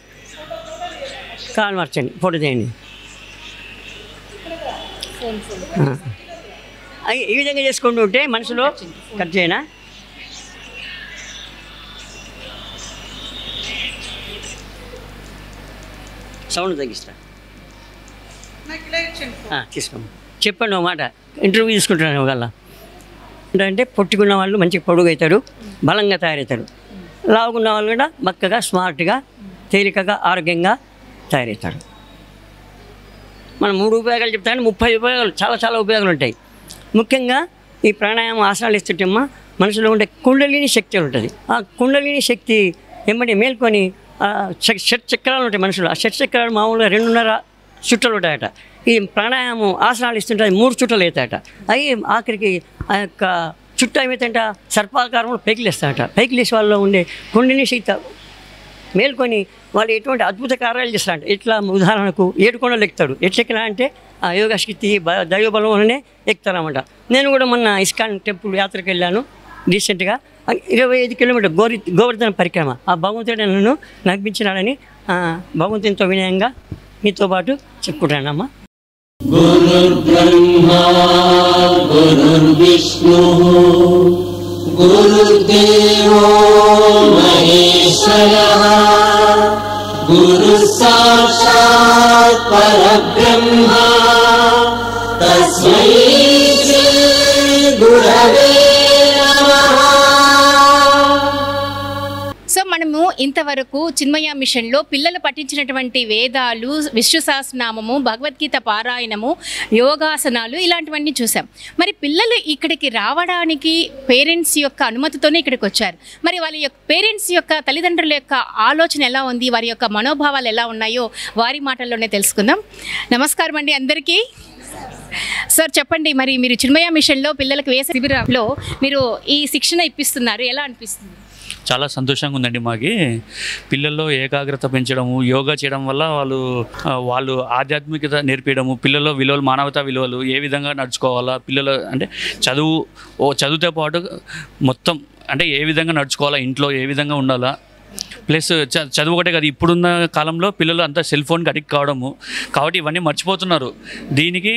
ఫోటో తీయండి. ఈ విధంగా చేసుకుంటూ ఉంటే మనుషులు కట్ చేయనా సౌండ్ తగ్గిస్తా, తీసుకోండి. చెప్పండి ఒక మాట, ఇంటర్వ్యూ తీసుకుంటున్నాను ఒకళ్ళ. అంటే పొట్టుకున్న వాళ్ళు మంచిగా పొడుగు అవుతారు, బలంగా తయారవుతారు. లావుకున్న వాళ్ళు కూడా బక్కగా, స్మార్ట్గా, తేలికగా, ఆరోగ్యంగా తయారవుతారు. మనం 3 ఉపయోగాలు చెప్తాను, 30 ఉపయోగాలు, చాలా ఉపయోగాలు ఉంటాయి. ముఖ్యంగా ఈ ప్రాణాయామం ఆసనాలు ఇస్తుంటేమ్మా మనుషులో ఉండే కుండలిని శక్తి ఉంటుంది. ఆ కుండలిని శక్తి ఏమంటే మేల్కొని షట్ చక్రాలు ఉంటాయి మనుషులు. ఆ షట్ చక్రాలు మామూలుగా 2.5 చుట్టలు ఉంటాయట. ఈ ప్రాణాయామం ఆసనాలు ఇస్తుంటే 3 చుట్టలు అవుతాయట. అవి ఆఖరికి ఆ యొక్క చుట్టూ ఏమైతే సర్పాకారంలో పైకి లేస్తాయట. పైకి లేసి వాళ్ళలో ఉండే కుండలిని శక్తి మేల్కొని వాళ్ళు ఎటువంటి అద్భుత కార్యాలు చేస్తారంట. ఇట్లా ఉదాహరణకు 7 కొండలు ఎక్కుతాడు. ఎట్లా ఎక్కినా అంటే ఆ యోగ శక్తి, దైవబలం వల్లనే ఎక్కుతారన్నమాట. నేను కూడా మొన్న ఇస్కాన్ టెంపుల్ యాత్రకు వెళ్ళాను రీసెంట్గా. 25 కిలోమీటర్ గోవర్ధన పరిక్రమ. ఆ భగవంతుడు నన్ను నడిపించినాడని భగవంతునితో వినయంగా మీతో పాటు చెప్పుకుంటానమ్మా. గురుర్బ్రహ్మా గురుర్విష్ణుః గురుర్దేవో మహేశ్వరః గురుః సాక్షాత్ పరబ్రహ్మ తస్మై శ్రీ గురవే నమః. సో మనము ఇంతవరకు చిన్మయ మిషన్లో పిల్లలు పఠించినటువంటి వేదాలు, విష్ణు సహస్రనామము, భగవద్గీత పారాయణము, యోగాసనాలు ఇలాంటివన్నీ చూసాం. మరి పిల్లలు ఇక్కడికి రావడానికి పేరెంట్స్ యొక్క అనుమతితోనే ఇక్కడికి వచ్చారు. మరి వాళ్ళ యొక్క పేరెంట్స్ యొక్క తల్లిదండ్రుల యొక్క ఆలోచన ఎలా ఉంది, వారి యొక్క మనోభావాలు ఎలా ఉన్నాయో వారి మాటల్లోనే తెలుసుకుందాం. నమస్కారం అండి అందరికీ. సార్ చెప్పండి, మరి మీరు చిన్మయ మిషన్లో పిల్లలకు వేసే శిబిరంలో మీరు ఈ శిక్షణ ఇప్పిస్తున్నారు, ఎలా అనిపిస్తుంది? చాలా సంతోషంగా ఉందండి. మాకి పిల్లల్లో ఏకాగ్రత పెంచడము, యోగా చేయడం వల్ల వాళ్ళు ఆధ్యాత్మికత నేర్పించడము, పిల్లల్లో విలువలు, మానవతా విలువలు ఏ విధంగా నడుచుకోవాలా, పిల్లలు అంటే చదువుతో పాటు మొత్తం అంటే ఏ విధంగా నడుచుకోవాలా, ఇంట్లో ఏ విధంగా ఉండాలా, ప్లస్ చదువు ఒకటే కదా. ఇప్పుడున్న కాలంలో పిల్లలు అంతా సెల్ ఫోన్కి అడిక్ట్ కావడము కాబట్టి ఇవన్నీ మర్చిపోతున్నారు. దీనికి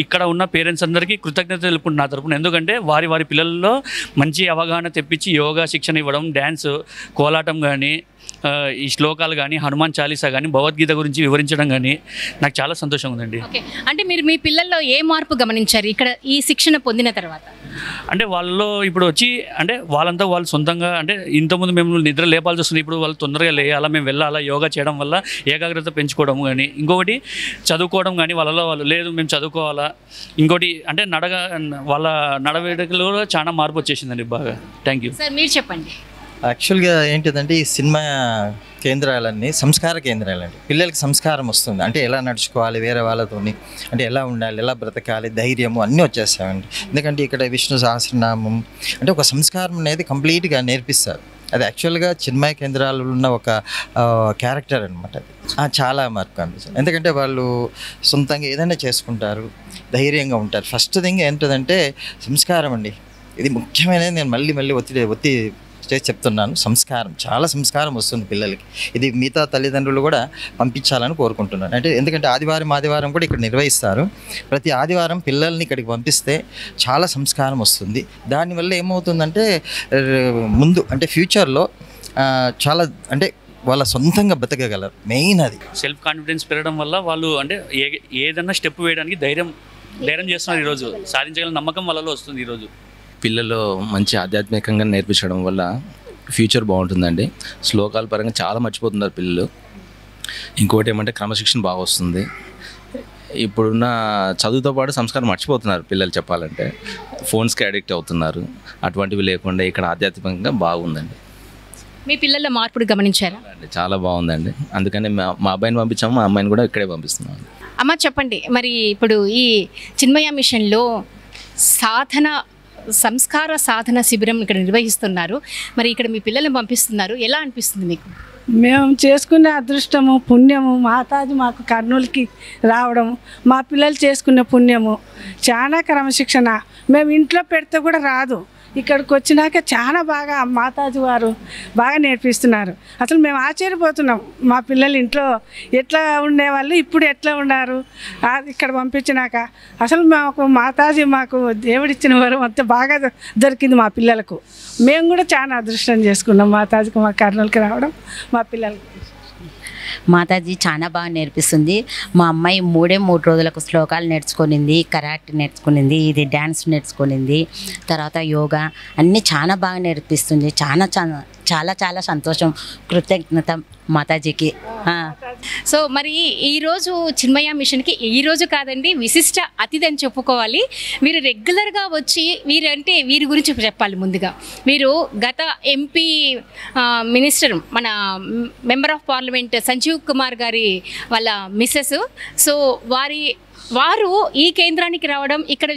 ఇక్కడ ఉన్న పేరెంట్స్ అందరికీ కృతజ్ఞత తెలుపుకుంటున్నారు నా తరపున. ఎందుకంటే వారి పిల్లల్లో మంచి అవగాహన తెప్పించి యోగా శిక్షణ ఇవ్వడం, డ్యాన్స్, కోలాటం కానీ, ఈ శ్లోకాలు కానీ, హనుమాన్ చాలీసా కానీ, భగవద్గీత గురించి వివరించడం కానీ నాకు చాలా సంతోషంగా ఉందండి. ఓకే, అంటే మీరు మీ పిల్లల్లో ఏ మార్పు గమనించారు ఇక్కడ ఈ శిక్షణ పొందిన తర్వాత? అంటే వాళ్ళలో ఇప్పుడు వచ్చి అంటే వాళ్ళంతా వాళ్ళు సొంతంగా అంటే ఇంతకుముందు మేము నిద్ర లేపాల్సి వస్తుంది, ఇప్పుడు వాళ్ళు తొందరగా లేయాలా, మేము వెళ్ళాలా, యోగా చేయడం వల్ల ఏకాగ్రత పెంచుకోవడం కానీ, ఇంకొకటి చదువుకోవడం కానీ, వాళ్ళలో వాళ్ళు లేదు మేము చదువుకోవాలా, ఇంకోటి అంటే వాళ్ళ నడవడికలో చాలా మార్పు వచ్చేసిందండి బాగా. థ్యాంక్ యూ సార్, మీరు చెప్పండి. యాక్చువల్గా ఏంటిదంటే ఈ సినిమా కేంద్రాలన్నీ సంస్కార కేంద్రాలండి. పిల్లలకి సంస్కారం వస్తుంది అంటే ఎలా నడుచుకోవాలి, వేరే వాళ్ళతోని అంటే ఎలా ఉండాలి, ఎలా బ్రతకాలి, ధైర్యము అన్నీ వచ్చేస్తామండి. ఎందుకంటే ఇక్కడ విష్ణు సహస్రనామం అంటే ఒక సంస్కారం అనేది కంప్లీట్గా నేర్పిస్తారు. అది యాక్చువల్గా చిన్మయ కేంద్రాలలో ఉన్న ఒక క్యారెక్టర్ అనమాట. అది చాలా మార్పు కనిపిస్తుంది. ఎందుకంటే వాళ్ళు సొంతంగా ఏదైనా చేసుకుంటారు, ధైర్యంగా ఉంటారు. ఫస్ట్ థింగ్ ఏంటంటే సంస్కారం అండి. ఇది ముఖ్యమైనది. నేను మళ్ళీ ఒత్తి చేసి చెప్తున్నాను. సంస్కారం, చాలా సంస్కారం వస్తుంది పిల్లలకి. ఇది మిగతా తల్లిదండ్రులు కూడా పంపించాలని కోరుకుంటున్నాను. అంటే ఎందుకంటే ఆదివారం కూడా ఇక్కడ నిర్వహిస్తారు. ప్రతి ఆదివారం పిల్లల్ని ఇక్కడికి పంపిస్తే చాలా సంస్కారం వస్తుంది. దానివల్ల ఏమవుతుందంటే ముందు అంటే ఫ్యూచర్లో చాలా అంటే వాళ్ళ సొంతంగా బతకగలరు. మెయిన్ అది సెల్ఫ్ కాన్ఫిడెన్స్ పెరగడం వల్ల వాళ్ళు అంటే ఏదన్నా స్టెప్ వేయడానికి ధైర్యం చేస్తున్నారు. ఈరోజు సాధించగల నమ్మకం వాళ్ళలో వస్తుంది. ఈరోజు పిల్లలు మంచి ఆధ్యాత్మికంగా నేర్పించడం వల్ల ఫ్యూచర్ బాగుంటుందండి. శ్లోకాల పరంగా చాలా మర్చిపోతున్నారు పిల్లలు. ఇంకోటి ఏమంటే క్రమశిక్షణ బాగా వస్తుంది. ఇప్పుడున్న చదువుతో పాటు సంస్కారం మర్చిపోతున్నారు పిల్లలు చెప్పాలంటే, ఫోన్స్కి అడిక్ట్ అవుతున్నారు. అటువంటివి లేకుండా ఇక్కడ ఆధ్యాత్మికంగా బాగుందండి. మీ పిల్లల మార్పుడు గమనించారా? చాలా బాగుందండి. అందుకని మా అబ్బాయిని పంపించాము, మా అమ్మాయిని కూడా ఇక్కడే పంపిస్తున్నాం. అమ్మ చెప్పండి, మరి ఇప్పుడు ఈ చిన్మయ మిషన్లో సంస్కార సాధన శిబిరం ఇక్కడ నిర్వహిస్తున్నారు. మరి ఇక్కడ మీ పిల్లల్ని పంపిస్తున్నారు, ఎలా అనిపిస్తుంది మీకు? మేము చేసుకునే అదృష్టము పుణ్యము మాతాజీ మాకు కర్నూలుకి రావడం, మా పిల్లలు చేసుకునే పుణ్యము. చాలా క్రమశిక్షణ. మేము ఇంట్లో పెడితే కూడా రాదు, ఇక్కడికి వచ్చినాక చాలా బాగా మాతాజీ వారు బాగా నేర్పిస్తున్నారు. అసలు మేము ఆశ్చర్యపోతున్నాం, మా పిల్లలు ఇంట్లో ఎట్లా ఉండేవాళ్ళు ఇప్పుడు ఎట్లా ఉన్నారు ఇక్కడ పంపించినాక. అసలు మాకు మాతాజీ మాకు దేవుడిచ్చిన వారు అంత బాగా దొరికింది మా పిల్లలకు. మేము కూడా చాలా అదృష్టం చేసుకున్నాం మాతాజీకి మా కర్నూలుకి రావడం మా పిల్లలకు. మాతాజీ చాలా బాగా నేర్పిస్తుంది. మా అమ్మాయి 3 రోజులకు శ్లోకాలు నేర్చుకునింది, కరాటే నేర్చుకునింది, ఇది డ్యాన్స్ నేర్చుకునింది, తర్వాత యోగా అన్నీ చాలా బాగా నేర్పిస్తుంది. చాలా చాలా చాలా చాలా సంతోషం, కృతజ్ఞత మాతాజీకి. సో మరి ఈరోజు చిన్మయ మిషన్కి ఈరోజు కాదండి, విశిష్ట అతిథి అని చెప్పుకోవాలి. మీరు రెగ్యులర్గా వచ్చి వీరి గురించి చెప్పాలి. ముందుగా మీరు గత ఎంపీ మినిస్టర్, మన member of parliament Sanjeev Kumar గారి వాళ్ళ మిస్సెస్. సో వారు ఈ కేంద్రానికి రావడం, ఇక్కడ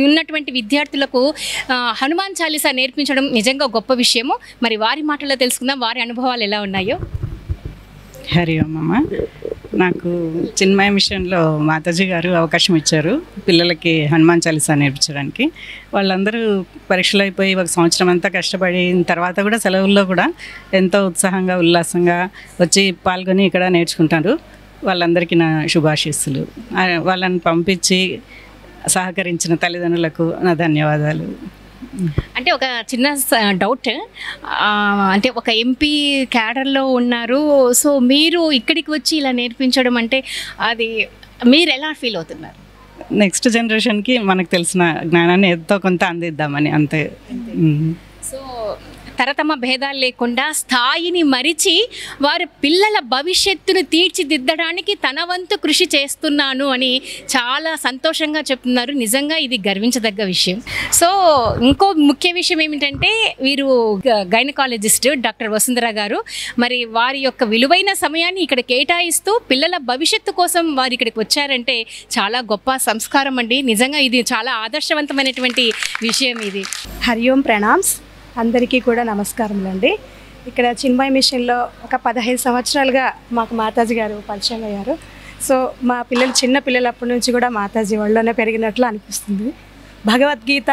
ఉన్నటువంటి విద్యార్థులకు హనుమాన్ చాలీసా నేర్పించడం నిజంగా గొప్ప విషయము. మరి వారి మాటల్లో తెలుసుకుందాం, వారి అనుభవాలు ఎలా ఉన్నాయో. హరి ఓం అమ్మ. నాకు చిన్మయ మిషన్లో మాతాజీ గారు అవకాశం ఇచ్చారు పిల్లలకి హనుమాన్ చాలీసా నేర్పించడానికి. వాళ్ళందరూ పరీక్షలు అయిపోయి 1 సంవత్సరం అంతా కష్టపడిన తర్వాత కూడా సెలవుల్లో కూడా ఎంతో ఉత్సాహంగా ఉల్లాసంగా వచ్చి పాల్గొని ఇక్కడ నేర్చుకుంటారు. వాళ్ళందరికీ నా శుభాశీస్సులు. వాళ్ళని పంపించి సహకరించిన తల్లిదండ్రులకు నా ధన్యవాదాలు. అంటే ఒక చిన్న డౌట్, అంటే ఒక ఎంపీ క్యాడర్లో ఉన్నారు, సో మీరు ఇక్కడికి వచ్చి ఇలా నేర్పించడం అంటే అది మీరు ఎలా ఫీల్ అవుతున్నారు? నెక్స్ట్ జనరేషన్కి మనకు తెలిసిన జ్ఞానాన్ని ఎంతో కొంత అందిద్దామని, అంతే. సో తరతమ భేదాలు లేకుండా స్థాయిని మరిచి వారి పిల్లల భవిష్యత్తును తీర్చిదిద్దడానికి తన వంతు కృషి చేస్తున్నాను అని చాలా సంతోషంగా చెప్తున్నారు. నిజంగా ఇది గర్వించదగ్గ విషయం. సో ఇంకో ముఖ్య విషయం ఏమిటంటే, వీరు గైనకాలజిస్ట్ డాక్టర్ వసుంధర గారు. మరి వారి యొక్క విలువైన సమయాన్ని ఇక్కడ కేటాయిస్తూ పిల్లల భవిష్యత్తు కోసం వారు ఇక్కడికి వచ్చారంటే చాలా గొప్ప సంస్కారం అండి. నిజంగా ఇది చాలా ఆదర్శవంతమైనటువంటి విషయం ఇది. హరి ఓం ప్రణామ్స్. అందరికీ కూడా నమస్కారములండి. ఇక్కడ చిన్మయ మిషన్లో ఒక 15 సంవత్సరాలుగా మాకు మాతాజీ గారు పరిచయం అయ్యారు. సో మా పిల్లలు చిన్న పిల్లలప్పటి నుంచి కూడా మాతాజీ వాళ్ళలోనే పెరిగినట్లు అనిపిస్తుంది. భగవద్గీత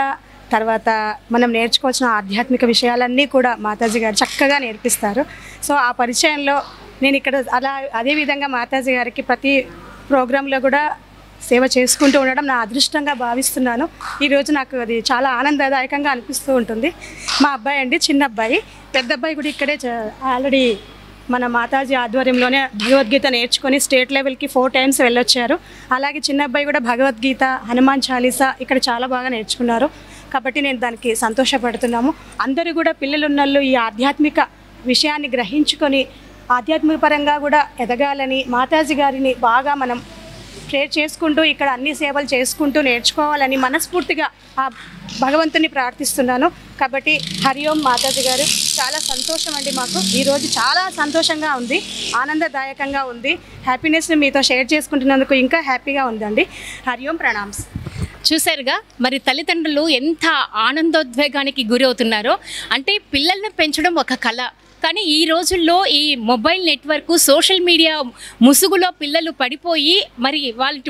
తర్వాత మనం నేర్చుకోవాల్సిన ఆధ్యాత్మిక విషయాలన్నీ కూడా మాతాజీ గారు చక్కగా నేర్పిస్తారు. సో ఆ పరిచయంలో నేను ఇక్కడ అదేవిధంగా మాతాజీ గారికి ప్రతి ప్రోగ్రాంలో కూడా సేవ చేసుకుంటూ ఉండడం నా అదృష్టంగా భావిస్తున్నాను. ఈరోజు నాకు అది చాలా ఆనందదాయకంగా అనిపిస్తూ ఉంటుంది. మా అబ్బాయి అండి, చిన్న అబ్బాయి. పెద్ద అబ్బాయి కూడా ఇక్కడే ఆల్రెడీ మన మాతాజీ ఆధ్వర్యంలోనే భగవద్గీత నేర్చుకొని స్టేట్ లెవెల్కి 4 times వెళ్ళొచ్చారు. అలాగే చిన్న అబ్బాయి కూడా భగవద్గీత, హనుమాన్ చాలీసా ఇక్కడ చాలా బాగా నేర్చుకున్నారు. కాబట్టి నేను దానికి సంతోషపడుతున్నాము. అందరూ కూడా పిల్లలున్నళ్ళు ఈ ఆధ్యాత్మిక విషయాన్ని గ్రహించుకొని ఆధ్యాత్మిక పరంగా కూడా ఎదగాలని మాతాజీ గారిని బాగా మనం ప్రేర్ చేసుకుంటూ ఇక్కడ అన్ని సేవలు చేసుకుంటూ నేర్చుకోవాలని మనస్ఫూర్తిగా ఆ భగవంతుని ప్రార్థిస్తున్నాను. కాబట్టి హరి ఓం మాతాజీ గారు. చాలా సంతోషం అండి, మాకు ఈరోజు చాలా సంతోషంగా ఉంది, ఆనందదాయకంగా ఉంది. హ్యాపీనెస్ని మీతో షేర్ చేసుకుంటున్నందుకు ఇంకా హ్యాపీగా ఉందండి. హరి ఓం ప్రణామ్స్. చూశారుగా, మరి తల్లిదండ్రులు ఎంత ఆనందోద్వేగానికి గురి అవుతున్నారో. అంటే పిల్లల్ని పెంచడం ఒక కళ, కానీ ఈ రోజుల్లో ఈ మొబైల్ నెట్వర్క్, సోషల్ మీడియా ముసుగులో పిల్లలు పడిపోయి మరి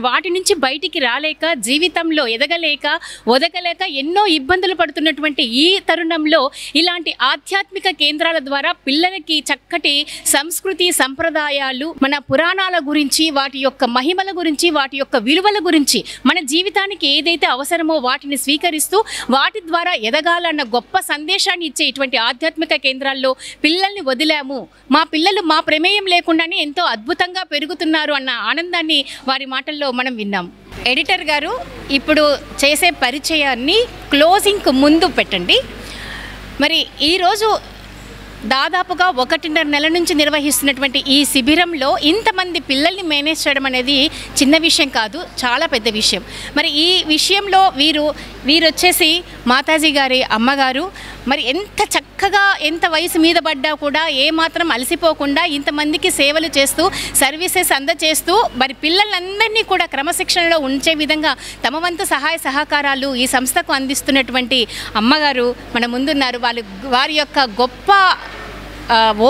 వాటి నుంచి బయటికి రాలేక, జీవితంలో ఎదగలేక, ఒదగలేక ఎన్నో ఇబ్బందులు పడుతున్నటువంటి ఈ తరుణంలో ఇలాంటి ఆధ్యాత్మిక కేంద్రాల ద్వారా పిల్లలకి చక్కటి సంస్కృతి సంప్రదాయాలు, మన పురాణాల గురించి, వాటి యొక్క మహిమల గురించి, వాటి యొక్క విలువల గురించి, మన జీవితానికి ఏదైతే అవసరమో వాటిని స్వీకరిస్తూ వాటి ద్వారా ఎదగాలన్న గొప్ప సందేశాన్ని ఇచ్చే ఇటువంటి ఆధ్యాత్మిక కేంద్రాల్లో పిల్లల్ని వదిలాము, మా పిల్లలు మా ప్రమేయం లేకుండానే ఎంతో అద్భుతంగా పెరుగుతున్నారు అన్న ఆనందాన్ని వారి మాటల్లో మనం విన్నాం. ఎడిటర్ గారు, ఇప్పుడు చేసే పరిచయాన్ని క్లోజింగ్కు ముందు పెట్టండి. మరి ఈరోజు దాదాపుగా 1.5 నెల నుంచి నిర్వహిస్తున్నటువంటి ఈ శిబిరంలో ఇంతమంది పిల్లల్ని మేనేజ్ చేయడం అనేది చిన్న విషయం కాదు, చాలా పెద్ద విషయం. మరి ఈ విషయంలో వీరు వచ్చేసి మాతాజీ గారి అమ్మగారు మరి ఎంత చక్కగా, ఎంత వయసు మీద పడ్డా కూడా ఏమాత్రం అలసిపోకుండా ఇంతమందికి సేవలు చేస్తూ సర్వీసెస్ అందజేస్తూ మరి పిల్లలందరినీ కూడా క్రమశిక్షణలో ఉంచే విధంగా తమ వంతు సహాయ సహకారాలు ఈ సంస్థకు అందిస్తున్నటువంటి అమ్మగారు మన ముందున్నారు. వారి యొక్క గొప్ప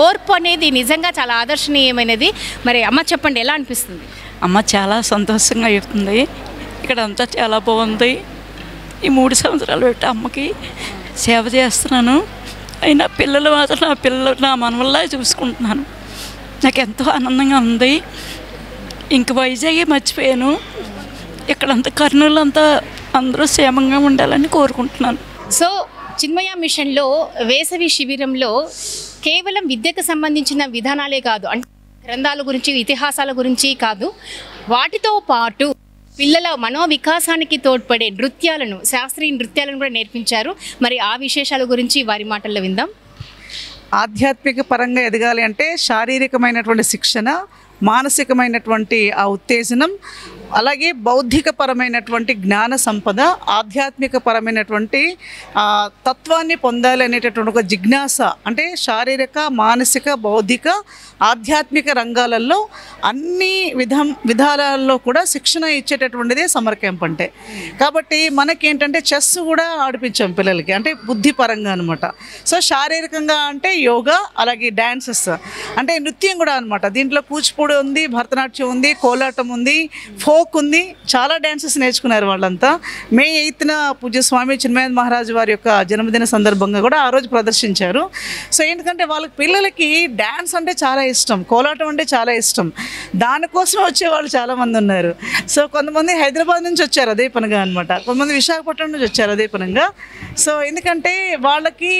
ఓర్పు అనేది నిజంగా చాలా ఆదర్శనీయమైనది. మరి అమ్మ చెప్పండి, ఎలా అనిపిస్తుంది? అమ్మ చాలా సంతోషంగా అవుతుంది. ఇక్కడ అంతా చాలా బాగుంది. ఈ 3 సంవత్సరాలు పెట్టి అమ్మకి సేవ చేస్తున్నాను. అయినా పిల్లలు మాత్రం నా పిల్లలు నా మనవల్లా చూసుకుంటున్నాను. నాకు ఎంతో ఆనందంగా ఉంది. ఇంక వైజాగ్ మర్చిపోయాను. ఇక్కడంతా కర్నూలు అంతా అందరూ క్షేమంగా ఉండాలని కోరుకుంటున్నాను. సో చిన్మయ మిషన్లో వేసవి శిబిరంలో కేవలం విద్యకు సంబంధించిన విధానాలే కాదు, అంటే గ్రంథాల గురించి, ఇతిహాసాల గురించి కాదు, వాటితో పాటు పిల్లల మనోవికాసానికి తోడ్పడే నృత్యాలను, శాస్త్రీయ నృత్యాలను కూడా నేర్పించారు. మరి ఆ విశేషాల గురించి వారి మాటల్లో విందాం. ఆధ్యాత్మిక పరంగా ఎదగాలి అంటే శారీరకమైనటువంటి శిక్షణ, మానసికమైనటువంటి ఆ ఉత్తేజనం, అలాగే బౌద్ధికపరమైనటువంటి జ్ఞాన సంపద, ఆధ్యాత్మిక పరమైనటువంటి తత్వాన్ని పొందాలి అనేటటువంటి ఒక జిజ్ఞాస, అంటే శారీరక, మానసిక, బౌద్ధిక, ఆధ్యాత్మిక రంగాలలో అన్ని విధాలలో కూడా శిక్షణ ఇచ్చేటటువంటిదే సమ్మర్ క్యాంప్ అంటే. కాబట్టి మనకేంటంటే చెస్ కూడా ఆడిపించాం పిల్లలకి, అంటే బుద్ధి పరంగా అనమాట. సో శారీరకంగా అంటే యోగా, అలాగే డ్యాన్సెస్ అంటే నృత్యం కూడా అనమాట. దీంట్లో కూచిపూడి ఉంది, భరతనాట్యం ఉంది, కోలాటం ఉంది, ఫోక్ ఉంది, చాలా డ్యాన్సెస్ నేర్చుకున్నారు వాళ్ళంతా. మే 8న పూజ్య స్వామి చిన్మయానంద మహారాజు వారి యొక్క జన్మదిన సందర్భంగా కూడా ఆ రోజు ప్రదర్శించారు. సో ఏంటంటే వాళ్ళకి పిల్లలకి డ్యాన్స్ అంటే చాలా ఇష్టం, కోలాటం అంటే చాలా ఇష్టం. దానికోసం వచ్చేవాళ్ళు చాలామంది ఉన్నారు. సో కొంతమంది హైదరాబాద్ నుంచి వచ్చారు అదే పనిగా అనమాట, కొంతమంది విశాఖపట్నం నుంచి వచ్చారు అదే పనిగా. సో ఎందుకంటే వాళ్ళకి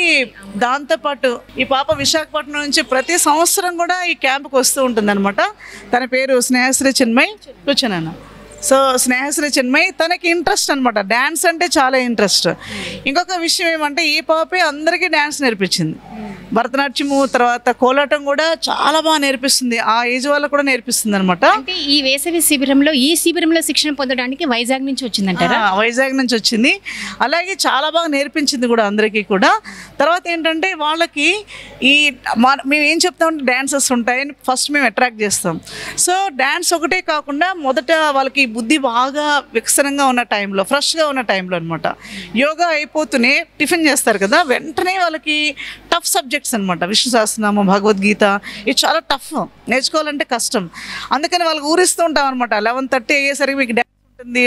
దాంతోపాటు ఈ పాప విశాఖపట్నం నుంచి ప్రతి సంవత్సరం కూడా ఈ క్యాంప్కి వస్తూ ఉంటుంది అనమాట. తన పేరు స్నేహశ్రీ చిన్మయ్. కూర్చోనన్నా. సో స్నేహశ్రీ చిన్మయ్, తనకి ఇంట్రెస్ట్ అనమాట, డ్యాన్స్ అంటే చాలా ఇంట్రెస్ట్. ఇంకొక విషయం ఏమంటే ఈ పాపే అందరికీ డ్యాన్స్ నేర్పించింది. భరతనాట్యము తర్వాత కోలాటం కూడా చాలా బాగా నేర్పిస్తుంది, ఆ ఏజ్ వాళ్ళకు కూడా నేర్పిస్తుంది అనమాట. అంటే ఈ వేసవి శిబిరంలో, ఈ శిబిరంలో శిక్షణ పొందడానికి వైజాగ్ నుంచి వచ్చిందంటారా? వైజాగ్ నుంచి వచ్చింది. అలాగే చాలా బాగా నేర్పించింది కూడా అందరికీ కూడా. తర్వాత ఏంటంటే వాళ్ళకి ఈ మేము ఏం చెప్తామంటే డ్యాన్సెస్ ఉంటాయని ఫస్ట్ మేము అట్రాక్ట్ చేస్తాం. సో డ్యాన్స్ ఒకటే కాకుండా మొదట వాళ్ళకి బుద్ధి బాగా వికసనంగా ఉన్న టైంలో, ఫ్రెష్గా ఉన్న టైంలో అనమాట, యోగా అయిపోతూనే టిఫిన్ చేస్తారు కదా, వెంటనే వాళ్ళకి టఫ్ సబ్జెక్ట్స్ అనమాట. విష్ణు సహస్రనామం, భగవద్గీత, ఇవి చాలా టఫ్, నేర్చుకోవాలంటే కష్టం. అందుకని వాళ్ళకి ఊరిస్తూ ఉంటాం అనమాట. 11:30 అయ్యేసరికి మీకు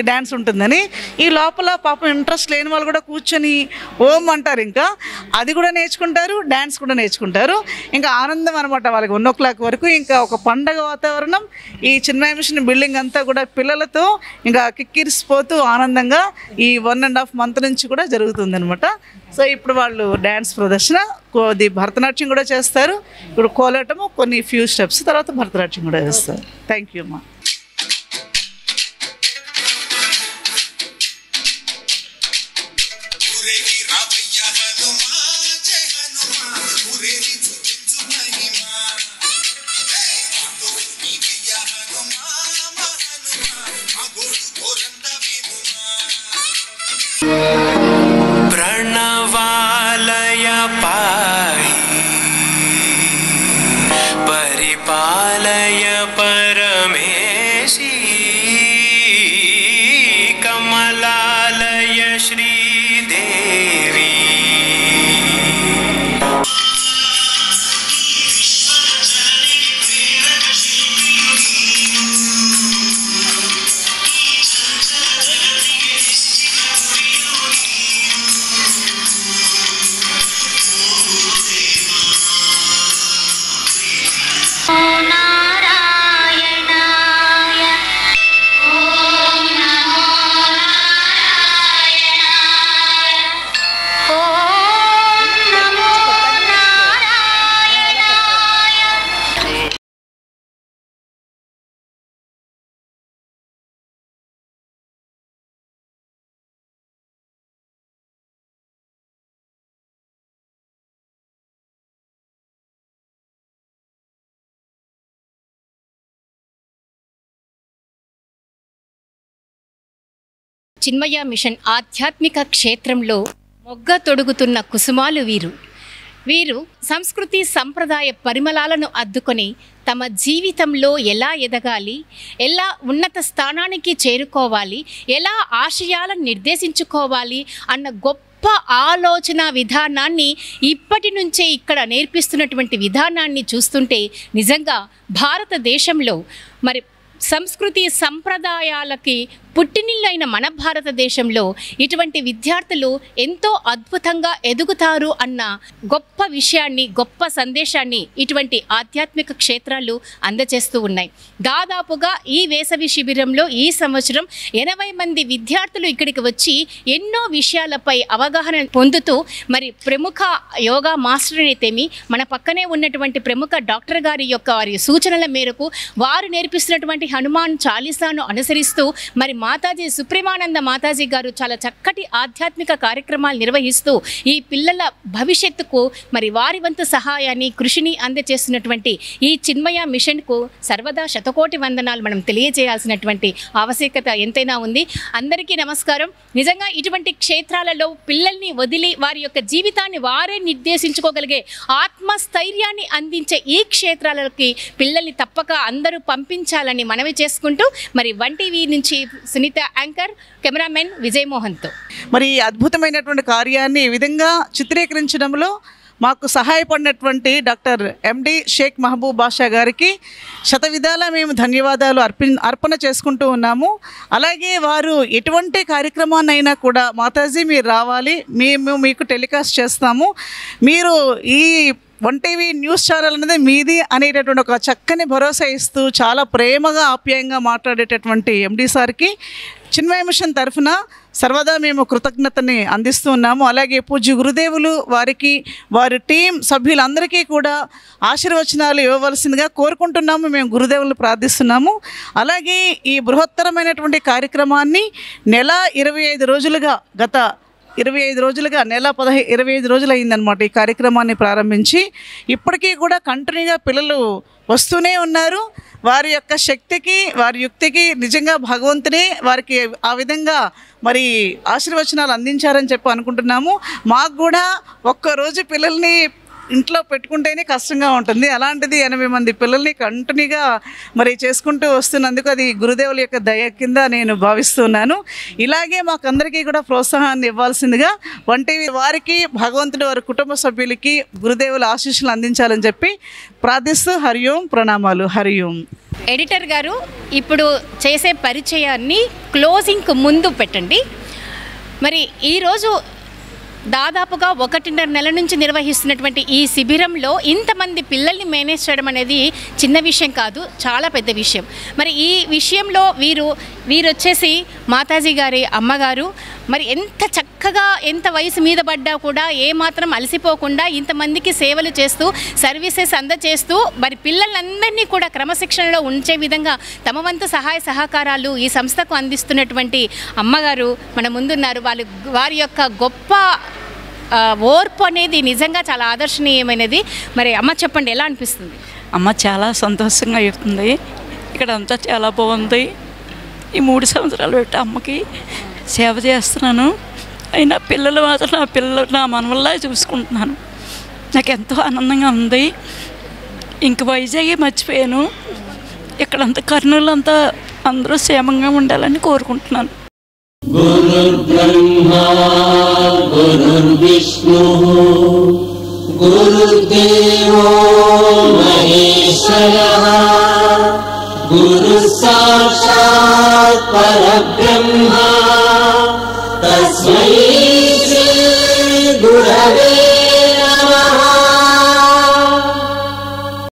డ్యాన్స్ ఉంటుందని. ఈ లోపల పాపం ఇంట్రెస్ట్ లేని వాళ్ళు కూడా కూర్చొని ఓం అంటారు, ఇంకా అది కూడా నేర్చుకుంటారు, డ్యాన్స్ కూడా నేర్చుకుంటారు. ఇంకా ఆనందం అనమాట వాళ్ళకి 1 o'clock వరకు. ఇంకా ఒక పండగ వాతావరణం ఈ చిన్మయ మిషన్ బిల్డింగ్ అంతా కూడా పిల్లలతో ఇంకా కిక్కిరిసిపోతూ ఆనందంగా ఈ 1.5 month నుంచి కూడా జరుగుతుంది అనమాట. సో ఇప్పుడు వాళ్ళు డ్యాన్స్ ప్రదర్శన, భరతనాట్యం కూడా చేస్తారు, ఇప్పుడు కోలాటము, కొన్ని ఫ్యూ స్టెప్స్, తర్వాత భరతనాట్యం కూడా చేస్తారు. థ్యాంక్ యూ అమ్మా. प्रणवालय पाहि परिपालय परमे చిన్మయ మిషన్ ఆధ్యాత్మిక క్షేత్రంలో మొగ్గ తొడుగుతున్న కుసుమాలు వీరు సంస్కృతి సంప్రదాయ పరిమళాలను అద్దుకొని తమ జీవితంలో ఎలా ఎదగాలి, ఎలా ఉన్నత స్థానానికి చేరుకోవాలి, ఎలా ఆశయాలను నిర్దేశించుకోవాలి అన్న గొప్ప ఆలోచన విధానాన్ని ఇప్పటి నుంచే ఇక్కడ నేర్పిస్తున్నటువంటి విధానాన్ని చూస్తుంటే నిజంగా భారతదేశంలో మరి సంస్కృతి సంప్రదాయాలకి పుట్టినిల్లైన మన భారతదేశంలో ఇటువంటి విద్యార్థులు ఎంతో అద్భుతంగా ఎదుగుతారు అన్న గొప్ప విషయాన్ని, గొప్ప సందేశాన్ని ఇటువంటి ఆధ్యాత్మిక క్షేత్రాలు అందజేస్తూ ఉన్నాయి. దాదాపుగా ఈ వేసవి శిబిరంలో ఈ సంవత్సరం 80 మంది విద్యార్థులు ఇక్కడికి వచ్చి ఎన్నో విషయాలపై అవగాహన పొందుతూ మరి ప్రముఖ యోగా మాస్టర్ అయితేమి, మన పక్కనే ఉన్నటువంటి ప్రముఖ డాక్టర్ గారి యొక్క వారి సూచనల మేరకు వారు నేర్పిస్తున్నటువంటి హనుమాన్ చాలీసాను అనుసరిస్తూ మరి మాతాజీ సుప్రీమానంద మాతాజీ గారు చాలా చక్కటి ఆధ్యాత్మిక కార్యక్రమాలు నిర్వహిస్తూ ఈ పిల్లల భవిష్యత్తుకు మరి వారి వంతు సహాయాన్ని, కృషిని అందజేస్తున్నటువంటి ఈ చిన్మయ మిషన్కు సర్వదా శతకోటి వందనాలు మనం తెలియజేయాల్సినటువంటి ఆవశ్యకత ఎంతైనా ఉంది. అందరికీ నమస్కారం. నిజంగా ఇటువంటి క్షేత్రాలలో పిల్లల్ని వదిలి వారి యొక్క జీవితాన్ని వారే నిర్దేశించుకోగలిగే ఆత్మస్థైర్యాన్ని అందించే ఈ క్షేత్రాలకి పిల్లల్ని తప్పక అందరూ పంపించాలని మనవి చేసుకుంటూ మరి 1TV నుంచి సునీత యాంకర్, కెమెరామెన్ విజయ్ మోహన్తో మరి అద్భుతమైనటువంటి కార్యాన్ని ఈ విధంగా చిత్రీకరించడంలో మాకు సహాయపడినటువంటి డాక్టర్ ఎండి షేక్ మహబూబ్ బాషా గారికి శతవిధాలా మేము ధన్యవాదాలు అర్పణ చేసుకుంటూ ఉన్నాము. అలాగే వారు ఎటువంటి కార్యక్రమాన్నైనా కూడా మాతాజీ మీరు రావాలి, మేము మీకు టెలికాస్ట్ చేస్తాము, మీరు ఈ 1TV న్యూస్ ఛానల్ అనేది మీది అనేటటువంటి ఒక చక్కని భరోసా ఇస్తూ చాలా ప్రేమగా ఆప్యాయంగా మాట్లాడేటటువంటి ఎండి సార్కి చిన్మయ మిషన్ తరఫున సర్వదా మేము కృతజ్ఞతని అందిస్తూ ఉన్నాము. అలాగే పూజ్య గురుదేవులు వారికి, వారి టీం సభ్యులందరికీ కూడా ఆశీర్వచనాలు ఇవ్వవలసిందిగా కోరుకుంటున్నాము. మేము గురుదేవులు ప్రార్థిస్తున్నాము. అలాగే ఈ బృహత్తరమైనటువంటి కార్యక్రమాన్ని నెల 25 రోజులుగా గత 25 రోజులుగా నెల 25 రోజులు అయిందనమాట ఈ కార్యక్రమాన్ని ప్రారంభించి. ఇప్పటికీ కూడా కంటిన్యూగా పిల్లలు వస్తూనే ఉన్నారు. వారి యొక్క శక్తికి, వారి యుక్తికి నిజంగా భగవంతుడే వారికి ఆ విధంగా మరి ఆశీర్వచనాలు అందించారని చెప్పి అనుకుంటున్నాము. మాకు కూడా ఒక్కరోజు పిల్లల్ని ఇంట్లో పెట్టుకుంటేనే కష్టంగా ఉంటుంది. అలాంటిది 80 మంది పిల్లల్ని కంటిన్యూగా మరి చేసుకుంటూ వస్తున్నందుకు అది గురుదేవుల యొక్క దయ కింద నేను భావిస్తున్నాను. ఇలాగే మాకందరికీ కూడా ప్రోత్సాహాన్ని ఇవ్వాల్సిందిగా 1TV వారికి, భగవంతుడు వారి కుటుంబ సభ్యులకి గురుదేవుల ఆశీస్సులు అందించాలని చెప్పి ప్రార్థిస్తూ హరి ఓం, ప్రణామాలు. హరి ఓం. ఎడిటర్ గారు ఇప్పుడు చేసే పరిచయాన్ని క్లోజింగ్కు ముందు పెట్టండి. మరి ఈరోజు దాదాపుగా 1.5 నెల నుంచి నిర్వహిస్తున్నటువంటి ఈ శిబిరంలో ఇంతమంది పిల్లల్ని మేనేజ్ చేయడం అనేది చిన్న విషయం కాదు, చాలా పెద్ద విషయం. మరి ఈ విషయంలో వీరు వచ్చేసి మాతాజీ గారి అమ్మగారు. మరి ఎంత చక్కగా, ఎంత వయసు మీద పడ్డా కూడా ఏమాత్రం అలసిపోకుండా ఇంతమందికి సేవలు చేస్తూ, సర్వీసెస్ అందజేస్తూ మరి పిల్లలందరినీ కూడా క్రమశిక్షణలో ఉంచే విధంగా తమ వంతు సహాయ సహకారాలు ఈ సంస్థకు అందిస్తున్నటువంటి అమ్మగారు మన ముందున్నారు. వారి యొక్క గొప్ప ఓర్పు అనేది నిజంగా చాలా ఆదర్శనీయమైనది. మరి అమ్మ చెప్పండి, ఎలా అనిపిస్తుంది? అమ్మ చాలా సంతోషంగా చెప్తుంది. ఇక్కడ అంతా చాలా బాగుంది. ఈ 3 సంవత్సరాలు పెట్టి అమ్మకి సేవ చేస్తున్నాను. అయినా పిల్లలు మాత్రం నా మనవల్లా చూసుకుంటున్నాను. నాకు ఎంతో ఆనందంగా ఉంది. ఇంక వైజాగ్ మర్చిపోయాను. ఇక్కడంతా కర్నూలు అంతా అందరూ క్షేమంగా ఉండాలని కోరుకుంటున్నాను. गुरुर्ब्रह्मा गुरुर्विष्णुः गुरुर्देवो महेश्वरः गुरुः साक्षात् परब्रह्म तस्मै